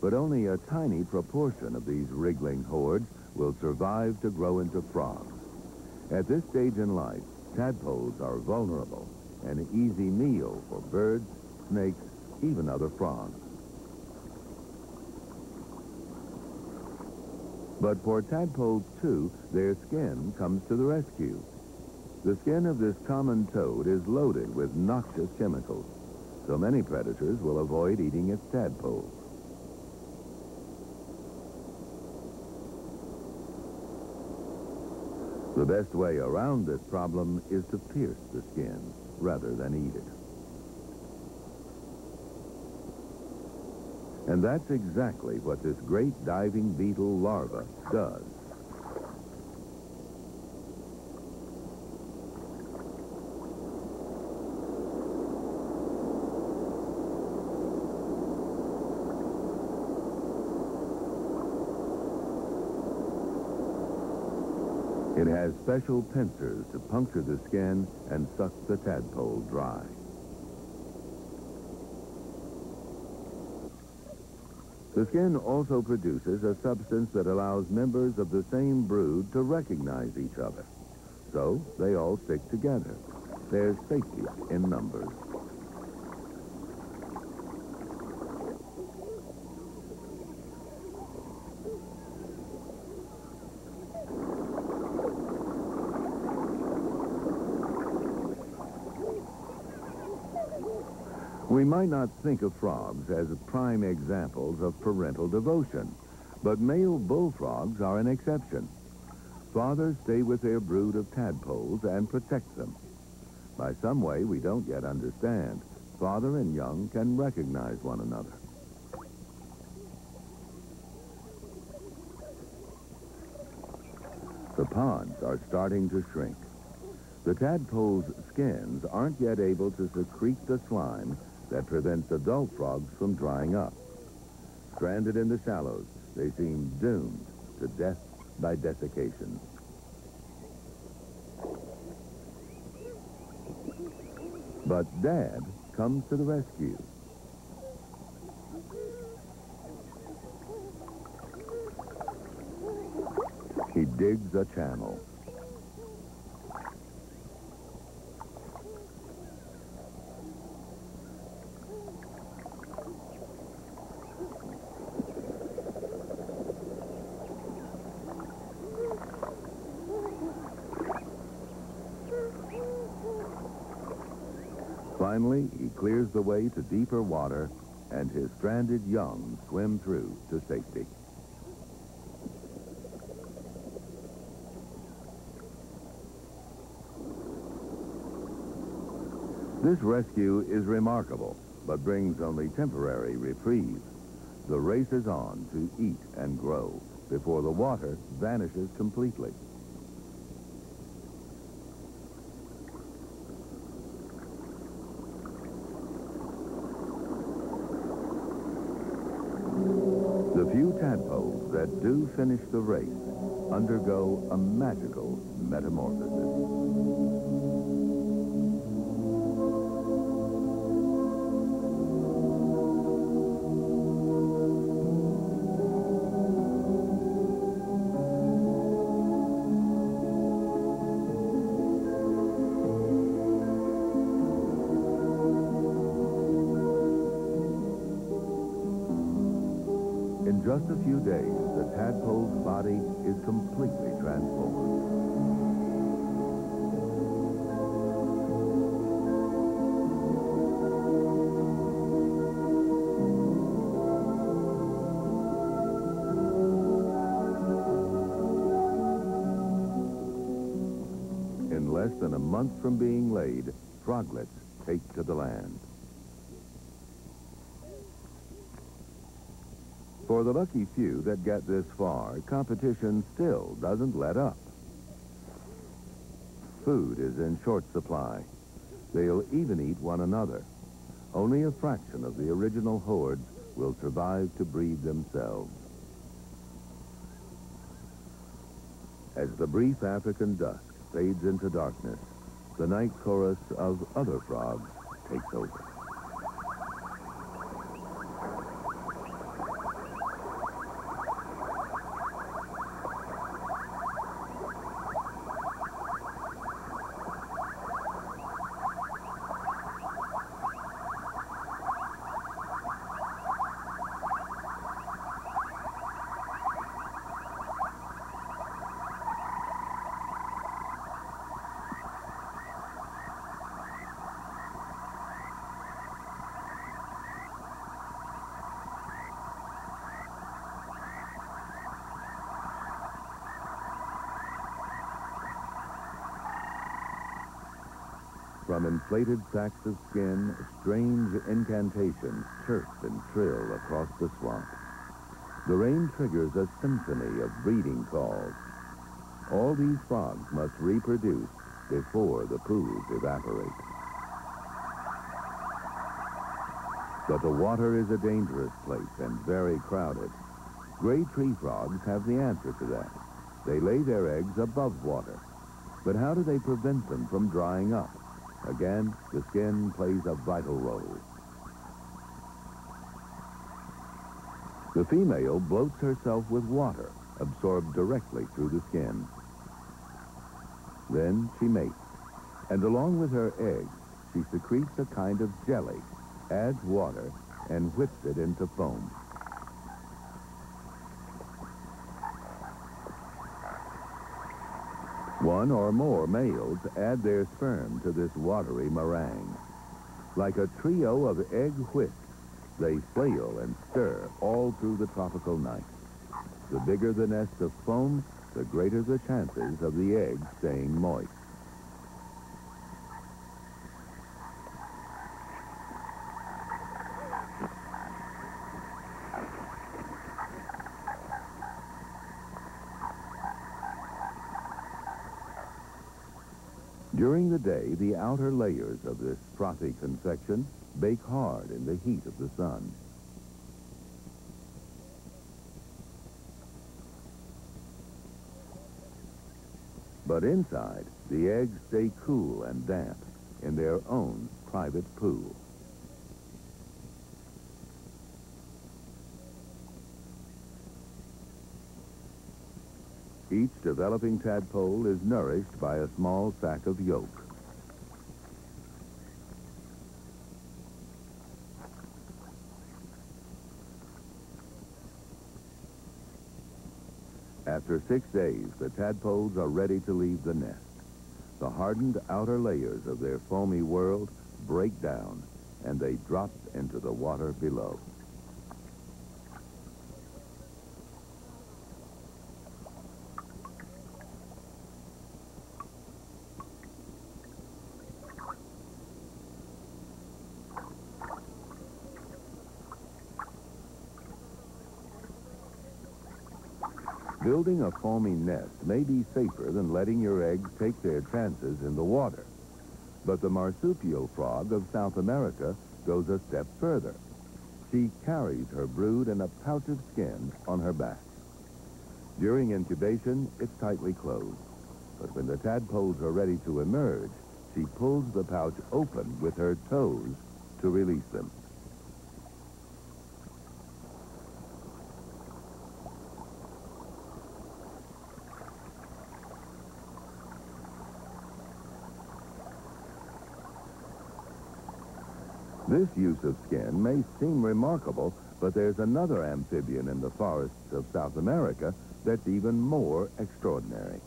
but only a tiny proportion of these wriggling hordes will survive to grow into frogs. At this stage in life, tadpoles are vulnerable, an easy meal for birds, snakes, even other frogs. But for tadpoles, too, their skin comes to the rescue. The skin of this common toad is loaded with noxious chemicals, so many predators will avoid eating its tadpoles. The best way around this problem is to pierce the skin rather than eat it. And that's exactly what this great diving beetle larva does. It has special pincers to puncture the skin and suck the tadpole dry. The skin also produces a substance that allows members of the same brood to recognize each other. So they all stick together. There's safety in numbers. We might not think of frogs as prime examples of parental devotion, but male bullfrogs are an exception. Fathers stay with their brood of tadpoles and protect them. By some way we don't yet understand, father and young can recognize one another. The ponds are starting to shrink. The tadpoles' skins aren't yet able to secrete the slime that prevents adult frogs from drying up. Stranded in the shallows, they seem doomed to death by desiccation. But Dad comes to the rescue. He digs a channel. Finally, he clears the way to deeper water, and his stranded young swim through to safety. This rescue is remarkable, but brings only temporary reprieve. The race is on to eat and grow before the water vanishes completely. The few tadpoles that do finish the race undergo a magical metamorphosis. In just a few days, the tadpole's body is completely transformed. In less than a month from being laid, froglets take to the land. For the lucky few that get this far, competition still doesn't let up. Food is in short supply. They'll even eat one another. Only a fraction of the original hordes will survive to breed themselves. As the brief African dusk fades into darkness, the night chorus of other frogs takes over. from inflated sacks of skin, strange incantations chirp and trill across the swamp. The rain triggers a symphony of breeding calls. All these frogs must reproduce before the pools evaporate. But the water is a dangerous place and very crowded. Gray tree frogs have the answer to that. They lay their eggs above water. But how do they prevent them from drying up? Again, the skin plays a vital role. The female bloats herself with water, absorbed directly through the skin. Then she mates, and along with her eggs, she secretes a kind of jelly, adds water, and whips it into foam. One or more males add their sperm to this watery meringue. Like a trio of egg whisks, they flail and stir all through the tropical night. The bigger the nest of foam, the greater the chances of the egg staying moist. During the day, the outer layers of this frothy confection bake hard in the heat of the sun. But inside, the eggs stay cool and damp in their own private pool. Each developing tadpole is nourished by a small sac of yolk. After 6 days, the tadpoles are ready to leave the nest. The hardened outer layers of their foamy world break down, and they drop into the water below. Building a foamy nest may be safer than letting your eggs take their chances in the water. But the marsupial frog of South America goes a step further. She carries her brood in a pouch of skin on her back. During incubation, it's tightly closed. But when the tadpoles are ready to emerge, she pulls the pouch open with her toes to release them. This use of skin may seem remarkable, but there's another amphibian in the forests of South America that's even more extraordinary.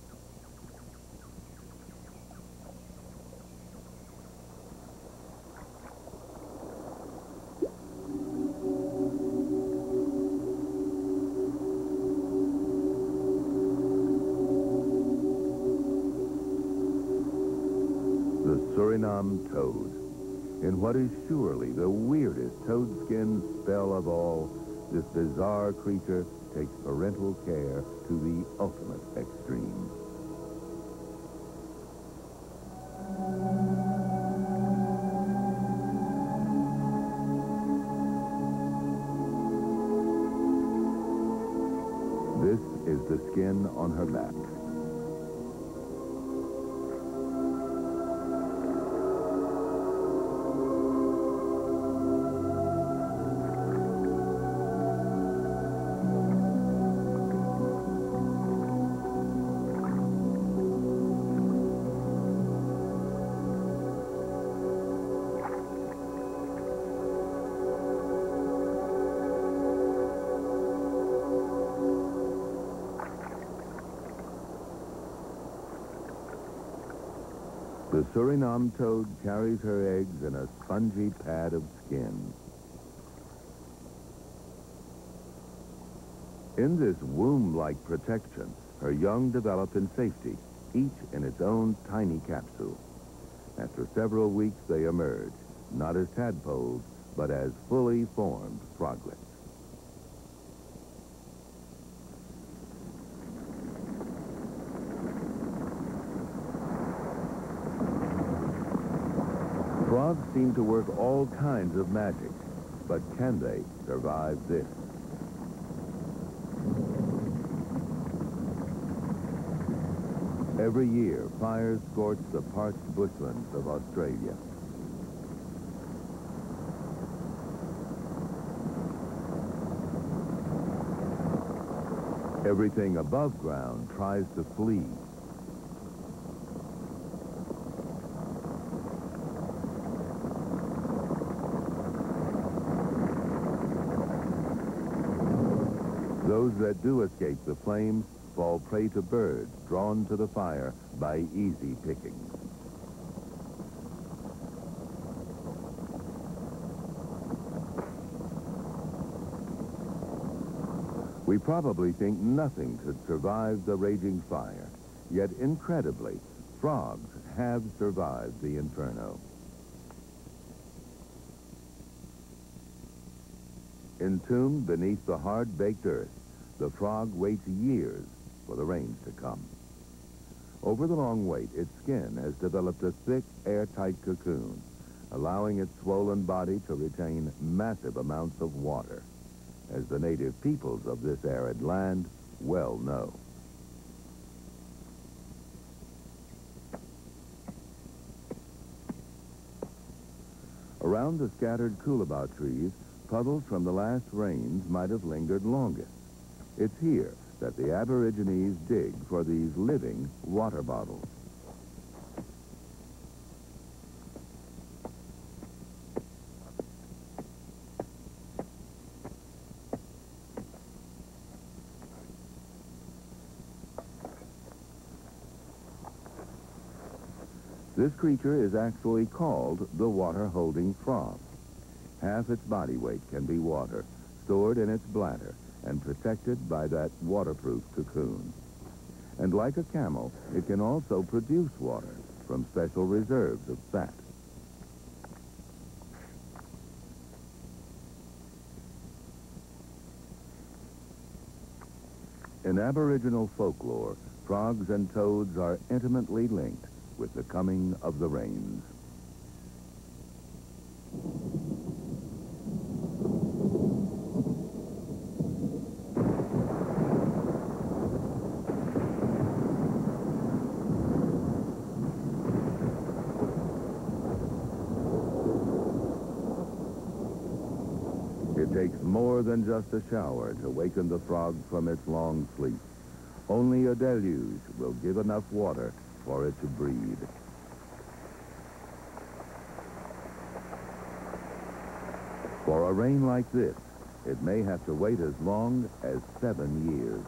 The Suriname toad. In what is surely the weirdest toadskin spell of all, this bizarre creature takes parental care to the ultimate extreme. This is the skin on her back. The Suriname toad carries her eggs in a spongy pad of skin. In this womb-like protection, her young develop in safety, each in its own tiny capsule. After several weeks, they emerge, not as tadpoles, but as fully formed froglets. Frogs seem to work all kinds of magic, but can they survive this? Every year, fires scorch the parched bushlands of Australia. Everything above ground tries to flee. Those that do escape the flames fall prey to birds drawn to the fire by easy pickings. We probably think nothing could survive the raging fire, yet incredibly, frogs have survived the inferno. Entombed beneath the hard-baked earth, the frog waits years for the rains to come. Over the long wait, its skin has developed a thick, airtight cocoon, allowing its swollen body to retain massive amounts of water, as the native peoples of this arid land well know. Around the scattered coolabah trees, puddles from the last rains might have lingered longest. It's here that the Aborigines dig for these living water bottles. This creature is actually called the water-holding frog. Half its body weight can be water, stored in its bladder, and protected by that waterproof cocoon. And like a camel, it can also produce water from special reserves of fat. In Aboriginal folklore, frogs and toads are intimately linked with the coming of the rains. It takes more than just a shower to waken the frog from its long sleep. Only a deluge will give enough water for it to breed. For a rain like this, it may have to wait as long as 7 years.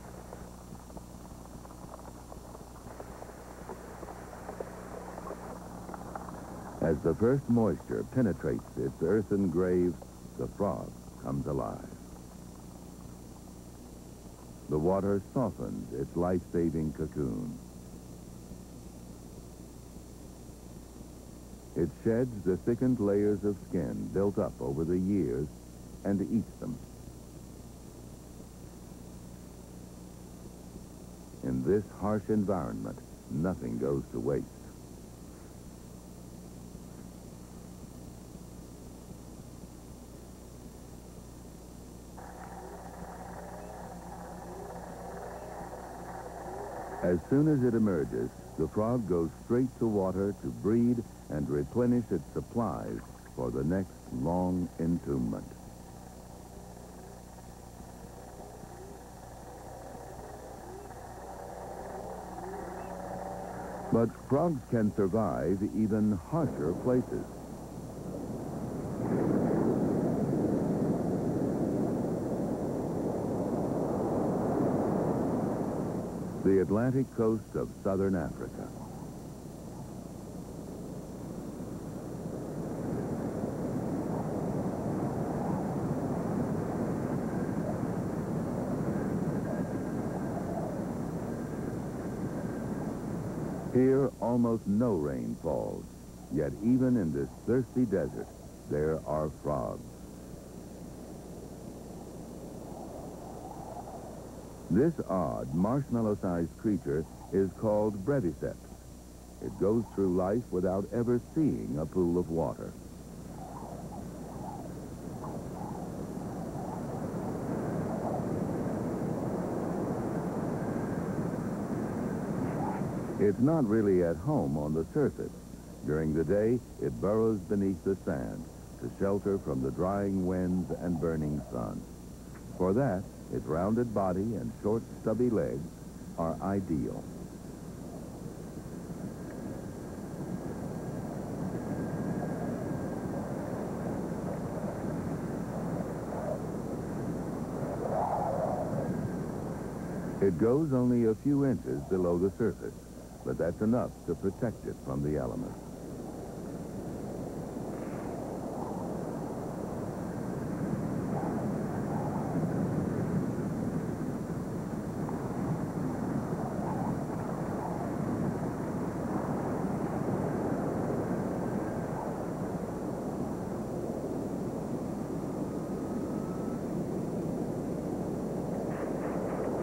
As the first moisture penetrates its earthen grave, the frog comes alive. The water softens its life-saving cocoon. It sheds the thickened layers of skin built up over the years and eats them. In this harsh environment, nothing goes to waste. As soon as it emerges, the frog goes straight to water to breed and replenish its supplies for the next long entombment. But frogs can survive even harsher places. The Atlantic coast of southern Africa. Here, almost no rain falls, Yet even in this thirsty desert, there are frogs. This odd, marshmallow-sized creature is called breviceps. It goes through life without ever seeing a pool of water. It's not really at home on the surface. During the day, it burrows beneath the sand to shelter from the drying winds and burning sun. For that, its rounded body and short, stubby legs are ideal. It goes only a few inches below the surface, but that's enough to protect it from the elements.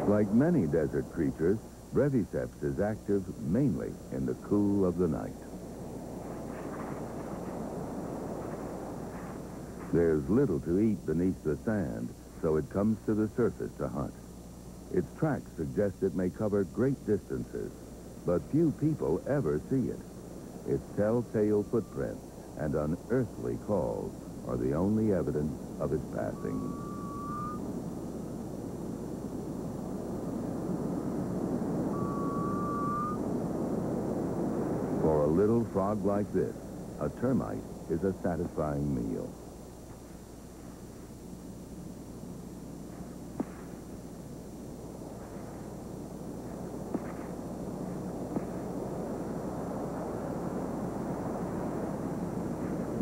Like many desert creatures, breviceps is active mainly in the cool of the night. There's little to eat beneath the sand, so it comes to the surface to hunt. Its tracks suggest it may cover great distances, but few people ever see it. Its telltale footprints and unearthly calls are the only evidence of its passing. For a little frog like this, a termite is a satisfying meal.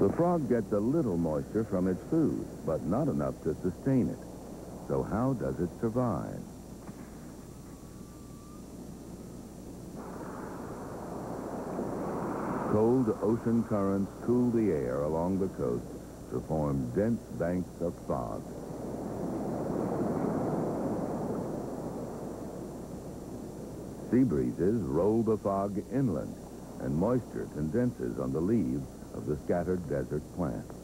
The frog gets a little moisture from its food, but not enough to sustain it. So how does it survive? Cold ocean currents cool the air along the coast to form dense banks of fog. Sea breezes roll the fog inland, and moisture condenses on the leaves of the scattered desert plants.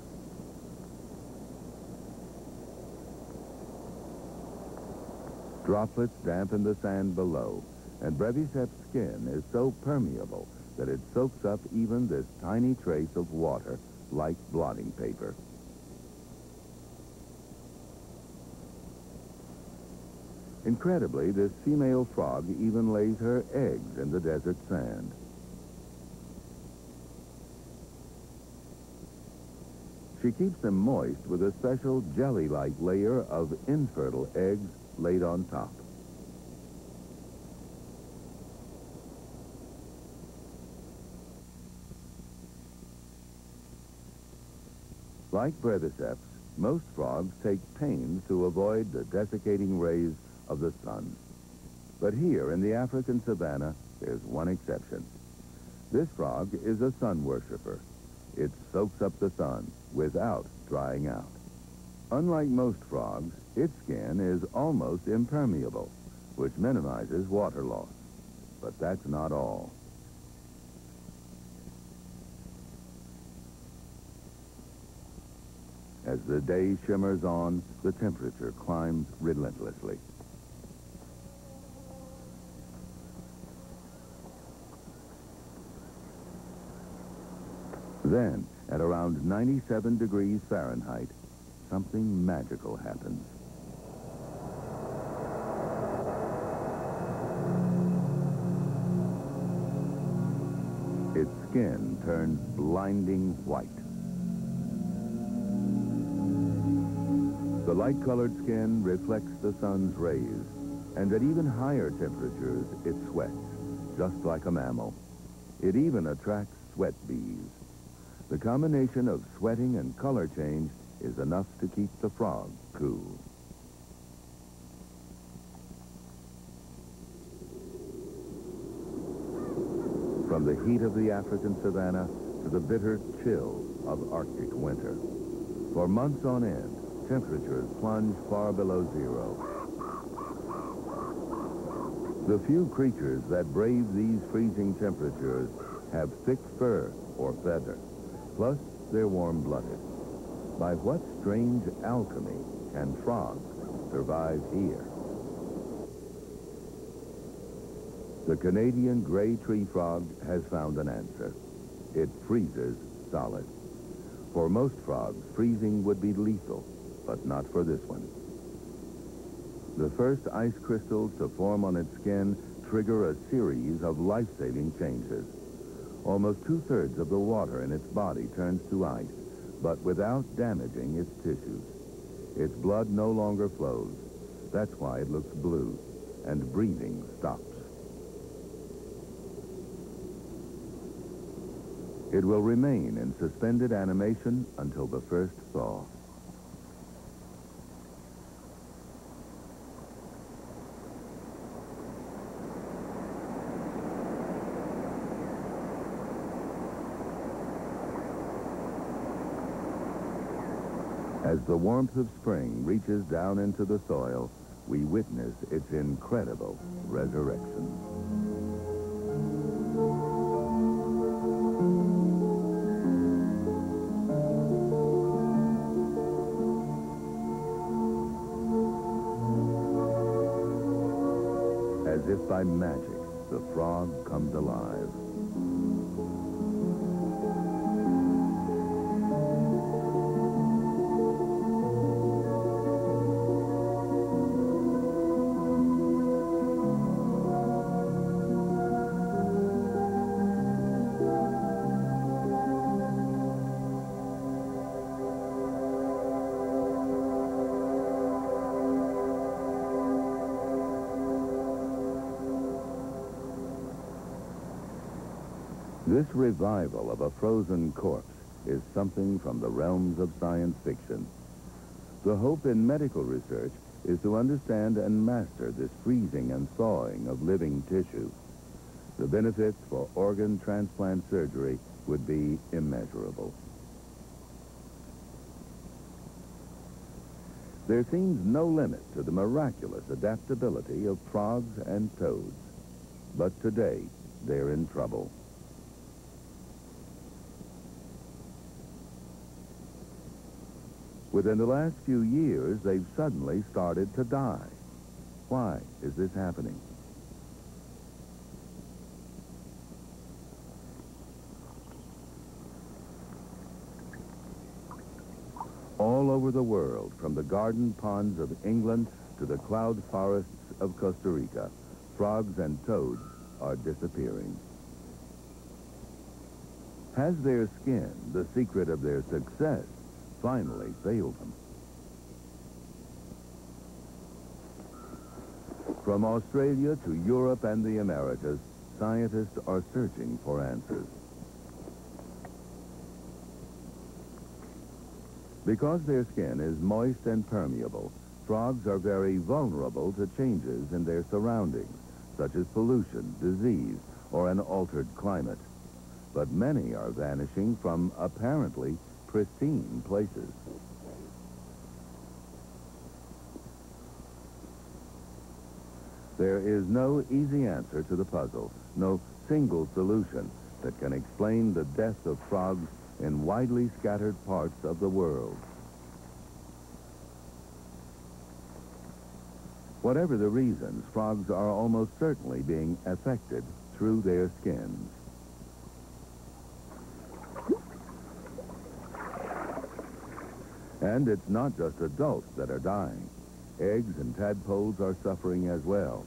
Droplets dampen the sand below, and breviceps' skin is so permeable that it soaks up even this tiny trace of water like blotting paper. Incredibly, this female frog even lays her eggs in the desert sand. She keeps them moist with a special jelly-like layer of infertile eggs laid on top. Like breviceps, most frogs take pains to avoid the desiccating rays of the sun. But here in the African savanna, there's one exception. This frog is a sun worshiper. It soaks up the sun without drying out. Unlike most frogs, its skin is almost impermeable, which minimizes water loss. But that's not all. As the day shimmers on, the temperature climbs relentlessly. Then, at around 97 degrees Fahrenheit, something magical happens. Its skin turns blinding white. The light-colored skin reflects the sun's rays, and at even higher temperatures, it sweats, just like a mammal. It even attracts sweat bees. The combination of sweating and color change is enough to keep the frog cool. From the heat of the African savanna to to the bitter chill of Arctic winter. For months on end, temperatures plunge far below zero. The few creatures that brave these freezing temperatures have thick fur or feather, plus they're warm-blooded. By what strange alchemy can frogs survive here? The Canadian gray tree frog has found an answer. It freezes solid. For most frogs, freezing would be lethal, but not for this one. The first ice crystals to form on its skin trigger a series of life-saving changes. Almost two-thirds of the water in its body turns to ice, but without damaging its tissues. Its blood no longer flows. That's why it looks blue, and breathing stops. It will remain in suspended animation until the first thaw. As the warmth of spring reaches down into the soil, we witness its incredible resurrection. As if by magic, the frog comes alive. This revival of a frozen corpse is something from the realms of science fiction. The hope in medical research is to understand and master this freezing and thawing of living tissue. The benefits for organ transplant surgery would be immeasurable. There seems no limit to the miraculous adaptability of frogs and toads. But today, they're in trouble. Within the last few years, they've suddenly started to die. Why is this happening? All over the world, from the garden ponds of England to the cloud forests of Costa Rica, frogs and toads are disappearing. Has their skin, the secret of their success, finally failed them? From Australia to Europe and the Americas, scientists are searching for answers. Because their skin is moist and permeable, frogs are very vulnerable to changes in their surroundings, such as pollution, disease, or an altered climate. But many are vanishing from apparently pristine places. There is no easy answer to the puzzle, no single solution that can explain the death of frogs in widely scattered parts of the world. Whatever the reasons, frogs are almost certainly being affected through their skins. And it's not just adults that are dying. Eggs and tadpoles are suffering as well.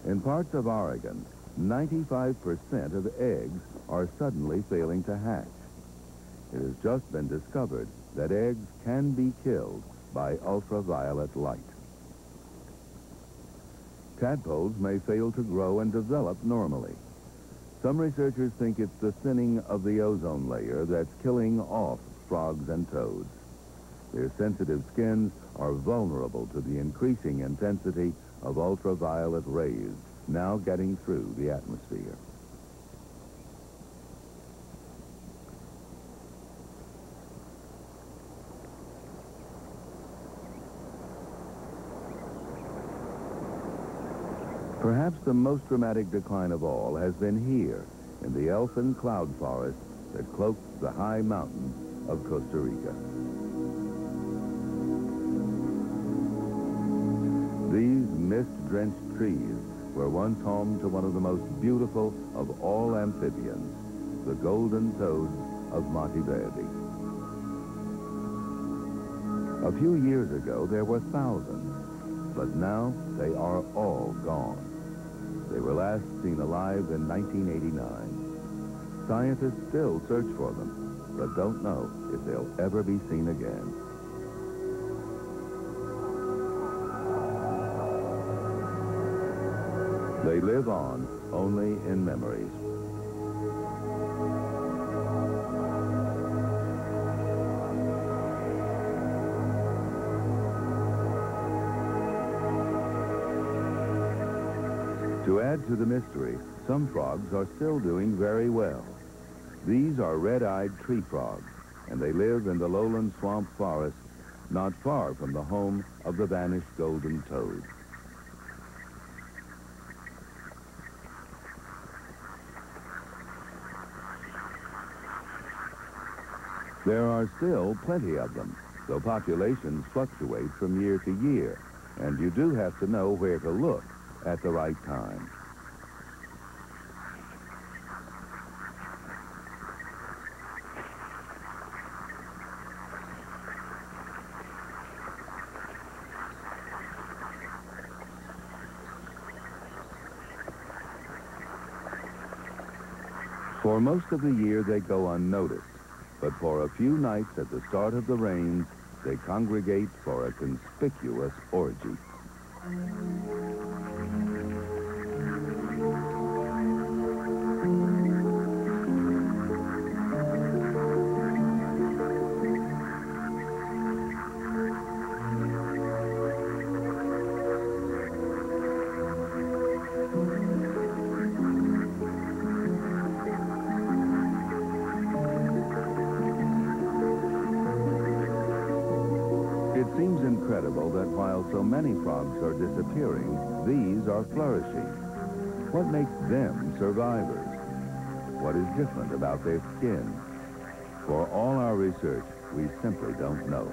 In parts of Oregon, 95% of eggs are suddenly failing to hatch. It has just been discovered that eggs can be killed by ultraviolet light. Tadpoles may fail to grow and develop normally. Some researchers think it's the thinning of the ozone layer that's killing off frogs and toads. Their sensitive skins are vulnerable to the increasing intensity of ultraviolet rays now getting through the atmosphere. Perhaps the most dramatic decline of all has been here, in the elfin cloud forest that cloaks the high mountains of Costa Rica. These mist-drenched trees were once home to one of the most beautiful of all amphibians, the golden toads of Monte Verde. A few years ago, there were thousands, but now they are all gone. They were last seen alive in 1989. Scientists still search for them, but don't know if they'll ever be seen again. They live on only in memories. To add to the mystery, some frogs are still doing very well. These are red-eyed tree frogs, and they live in the lowland swamp forest not far from the home of the vanished golden toad. There are still plenty of them, though populations fluctuate from year to year, and you do have to know where to look at the right time. For most of the year, they go unnoticed, but for a few nights at the start of the rains, they congregate for a conspicuous orgy. It seems incredible that while so many frogs are disappearing, these are flourishing. What makes them survivors? What is different about their skin? For all our research, we simply don't know.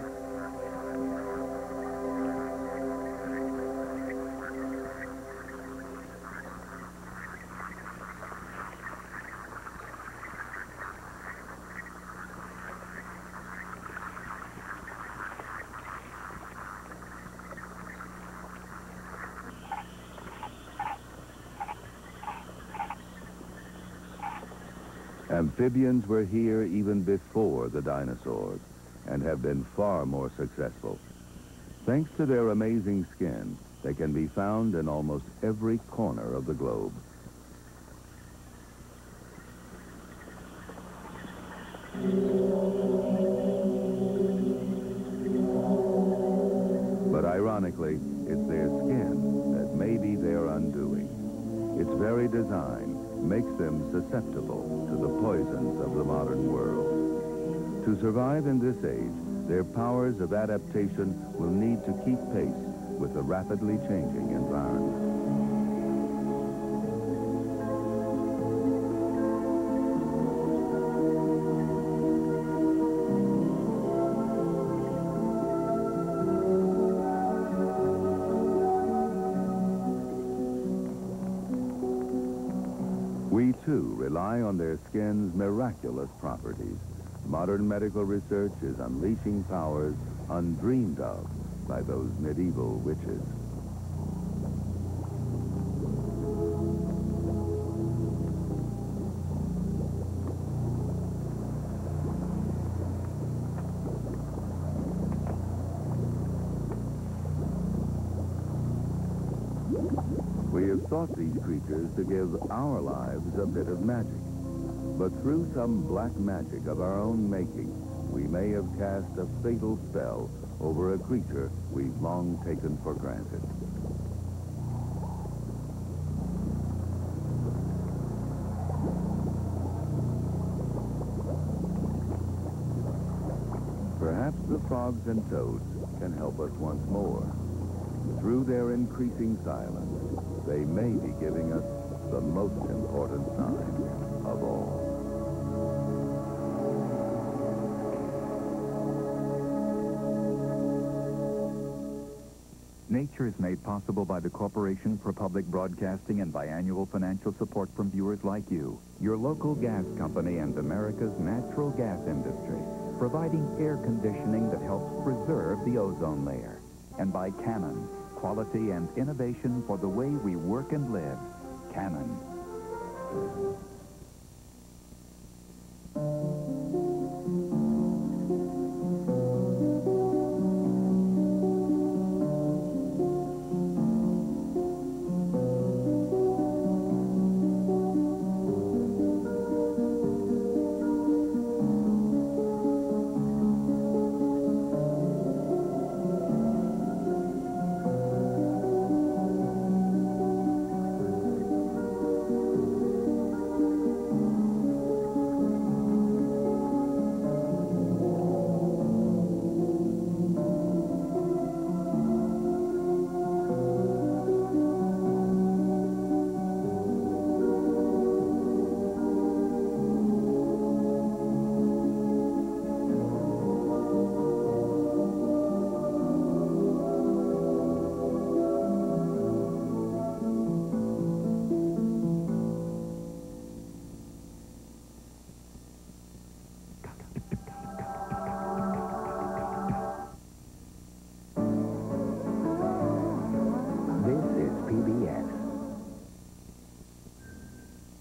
Amphibians were here even before the dinosaurs and have been far more successful. Thanks to their amazing skin, they can be found in almost every corner of the globe. But ironically, it's their skin that may be their undoing. Its very design makes them susceptible to the poisons of the modern world. To survive in this age, their powers of adaptation will need to keep pace with the rapidly changing environment. We, too, rely on their skin's miraculous properties. Modern medical research is unleashing powers undreamed of by those medieval witches. We have thought these creatures to give our lives a bit of magic. But through some black magic of our own making, we may have cast a fatal spell over a creature we've long taken for granted. Perhaps the frogs and toads can help us once more. Through their increasing silence, they may be giving us the most important sign of all. Nature is made possible by the Corporation for Public Broadcasting and by annual financial support from viewers like you. Your local gas company and America's natural gas industry, providing air conditioning that helps preserve the ozone layer. And by Canon, quality and innovation for the way we work and live. Canon.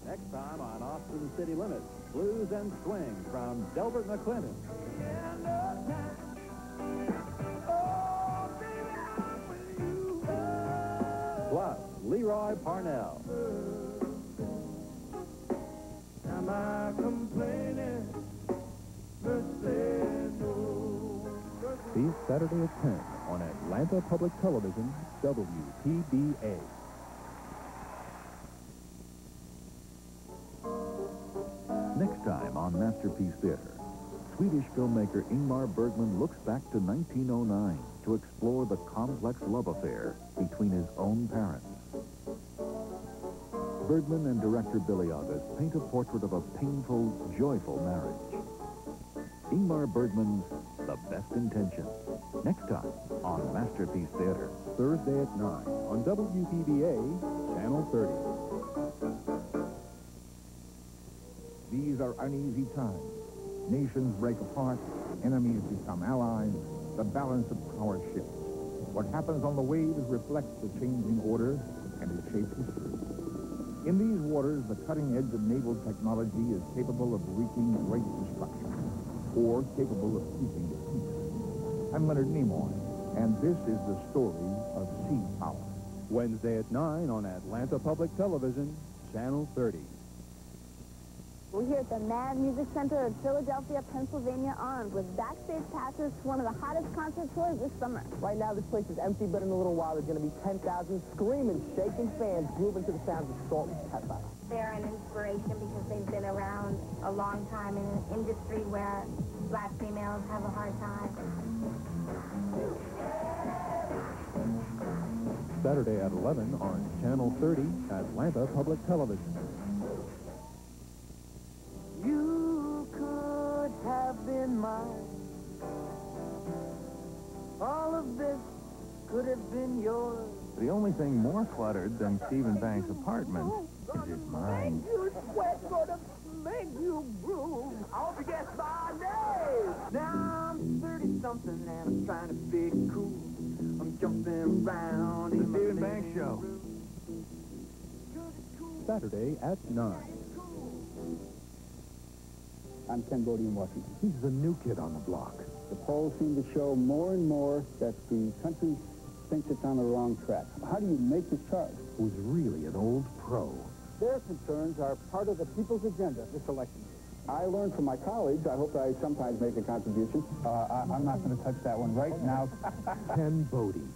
Next time on Austin City Limits, Blues and Swing from Delbert McClinton. Plus, Leroy Parnell. Am I complaining? See you Saturday at 10 on Atlanta Public Television, WPBA. Next time on Masterpiece Theater, Swedish filmmaker Ingmar Bergman looks back to 1909 to explore the complex love affair between his own parents. Bergman and director Billy August paint a portrait of a painful, joyful marriage. Ingmar Bergman's The Best Intentions. Next time on Masterpiece Theater. Thursday at 9 on WPBA, Channel 30. These are uneasy times. Nations break apart, enemies become allies, the balance of power shifts. What happens on the waves reflects the changing order and it shapes history. In these waters, the cutting edge of naval technology is capable of wreaking great destruction, or capable of keeping the peace. I'm Leonard Nimoy, and this is the story of sea power. Wednesday at 9 on Atlanta Public Television, Channel 30. We're here at the Mad Music Center of Philadelphia, Pennsylvania, armed with backstage passes to one of the hottest concert tours this summer. Right now, this place is empty, but in a little while, there's going to be 10,000 screaming, shaking fans grooving to the sounds of Salt and Pepper. They're an inspiration because they've been around a long time in an industry where black females have a hard time. Saturday at 11 on Channel 30, Atlanta Public Television. You could have been mine. All of this could have been yours. The only thing more cluttered than Stephen Banks' apartment is his mind. Make you sweat, gonna make you bruise. I hope you guess my name. Now I'm 30-something and I'm trying to be cool. I'm jumping around in The Stephen Banks Show. Saturday at 9. I'm Ken Bodie in Washington. He's the new kid on the block. The polls seem to show more and more that the country thinks it's on the wrong track. How do you make the charge? Who's really an old pro. Their concerns are part of the people's agenda this election year. I learned from my colleagues. I hope I sometimes make a contribution. I'm not going to touch that one right now. Ken Bodie,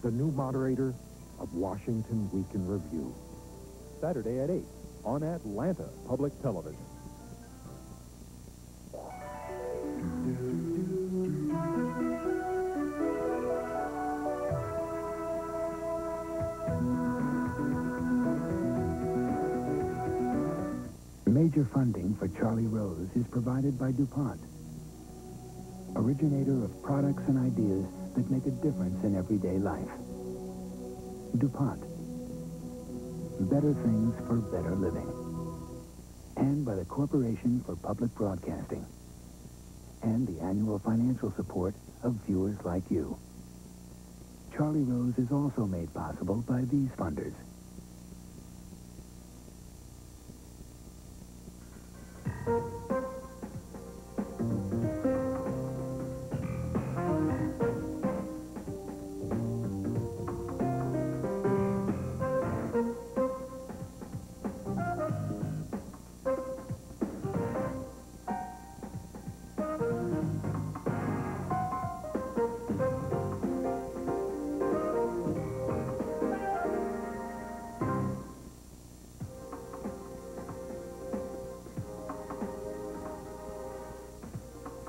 the new moderator of Washington Week in Review. Saturday at 8 on Atlanta Public Television. Major funding for Charlie Rose is provided by DuPont, originator of products and ideas that make a difference in everyday life. DuPont, better things for better living. And by the Corporation for Public Broadcasting, and the annual financial support of viewers like you. Charlie Rose is also made possible by these funders.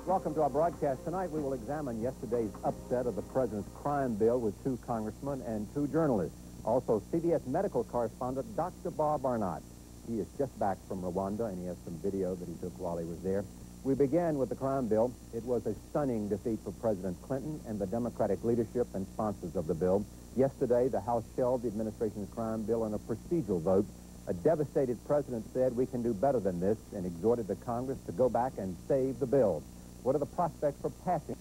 Welcome to our broadcast. Tonight we will examine yesterday's upset of the president's crime bill with 2 congressmen and 2 journalists. Also, CBS medical correspondent Dr. Bob Arnott. He is just back from Rwanda, and he has some video that he took while he was there. We began with the crime bill. It was a stunning defeat for President Clinton and the Democratic leadership and sponsors of the bill. Yesterday, the House shelved the administration's crime bill in a procedural vote. A devastated president said we can do better than this and exhorted the Congress to go back and save the bill. What are the prospects for passing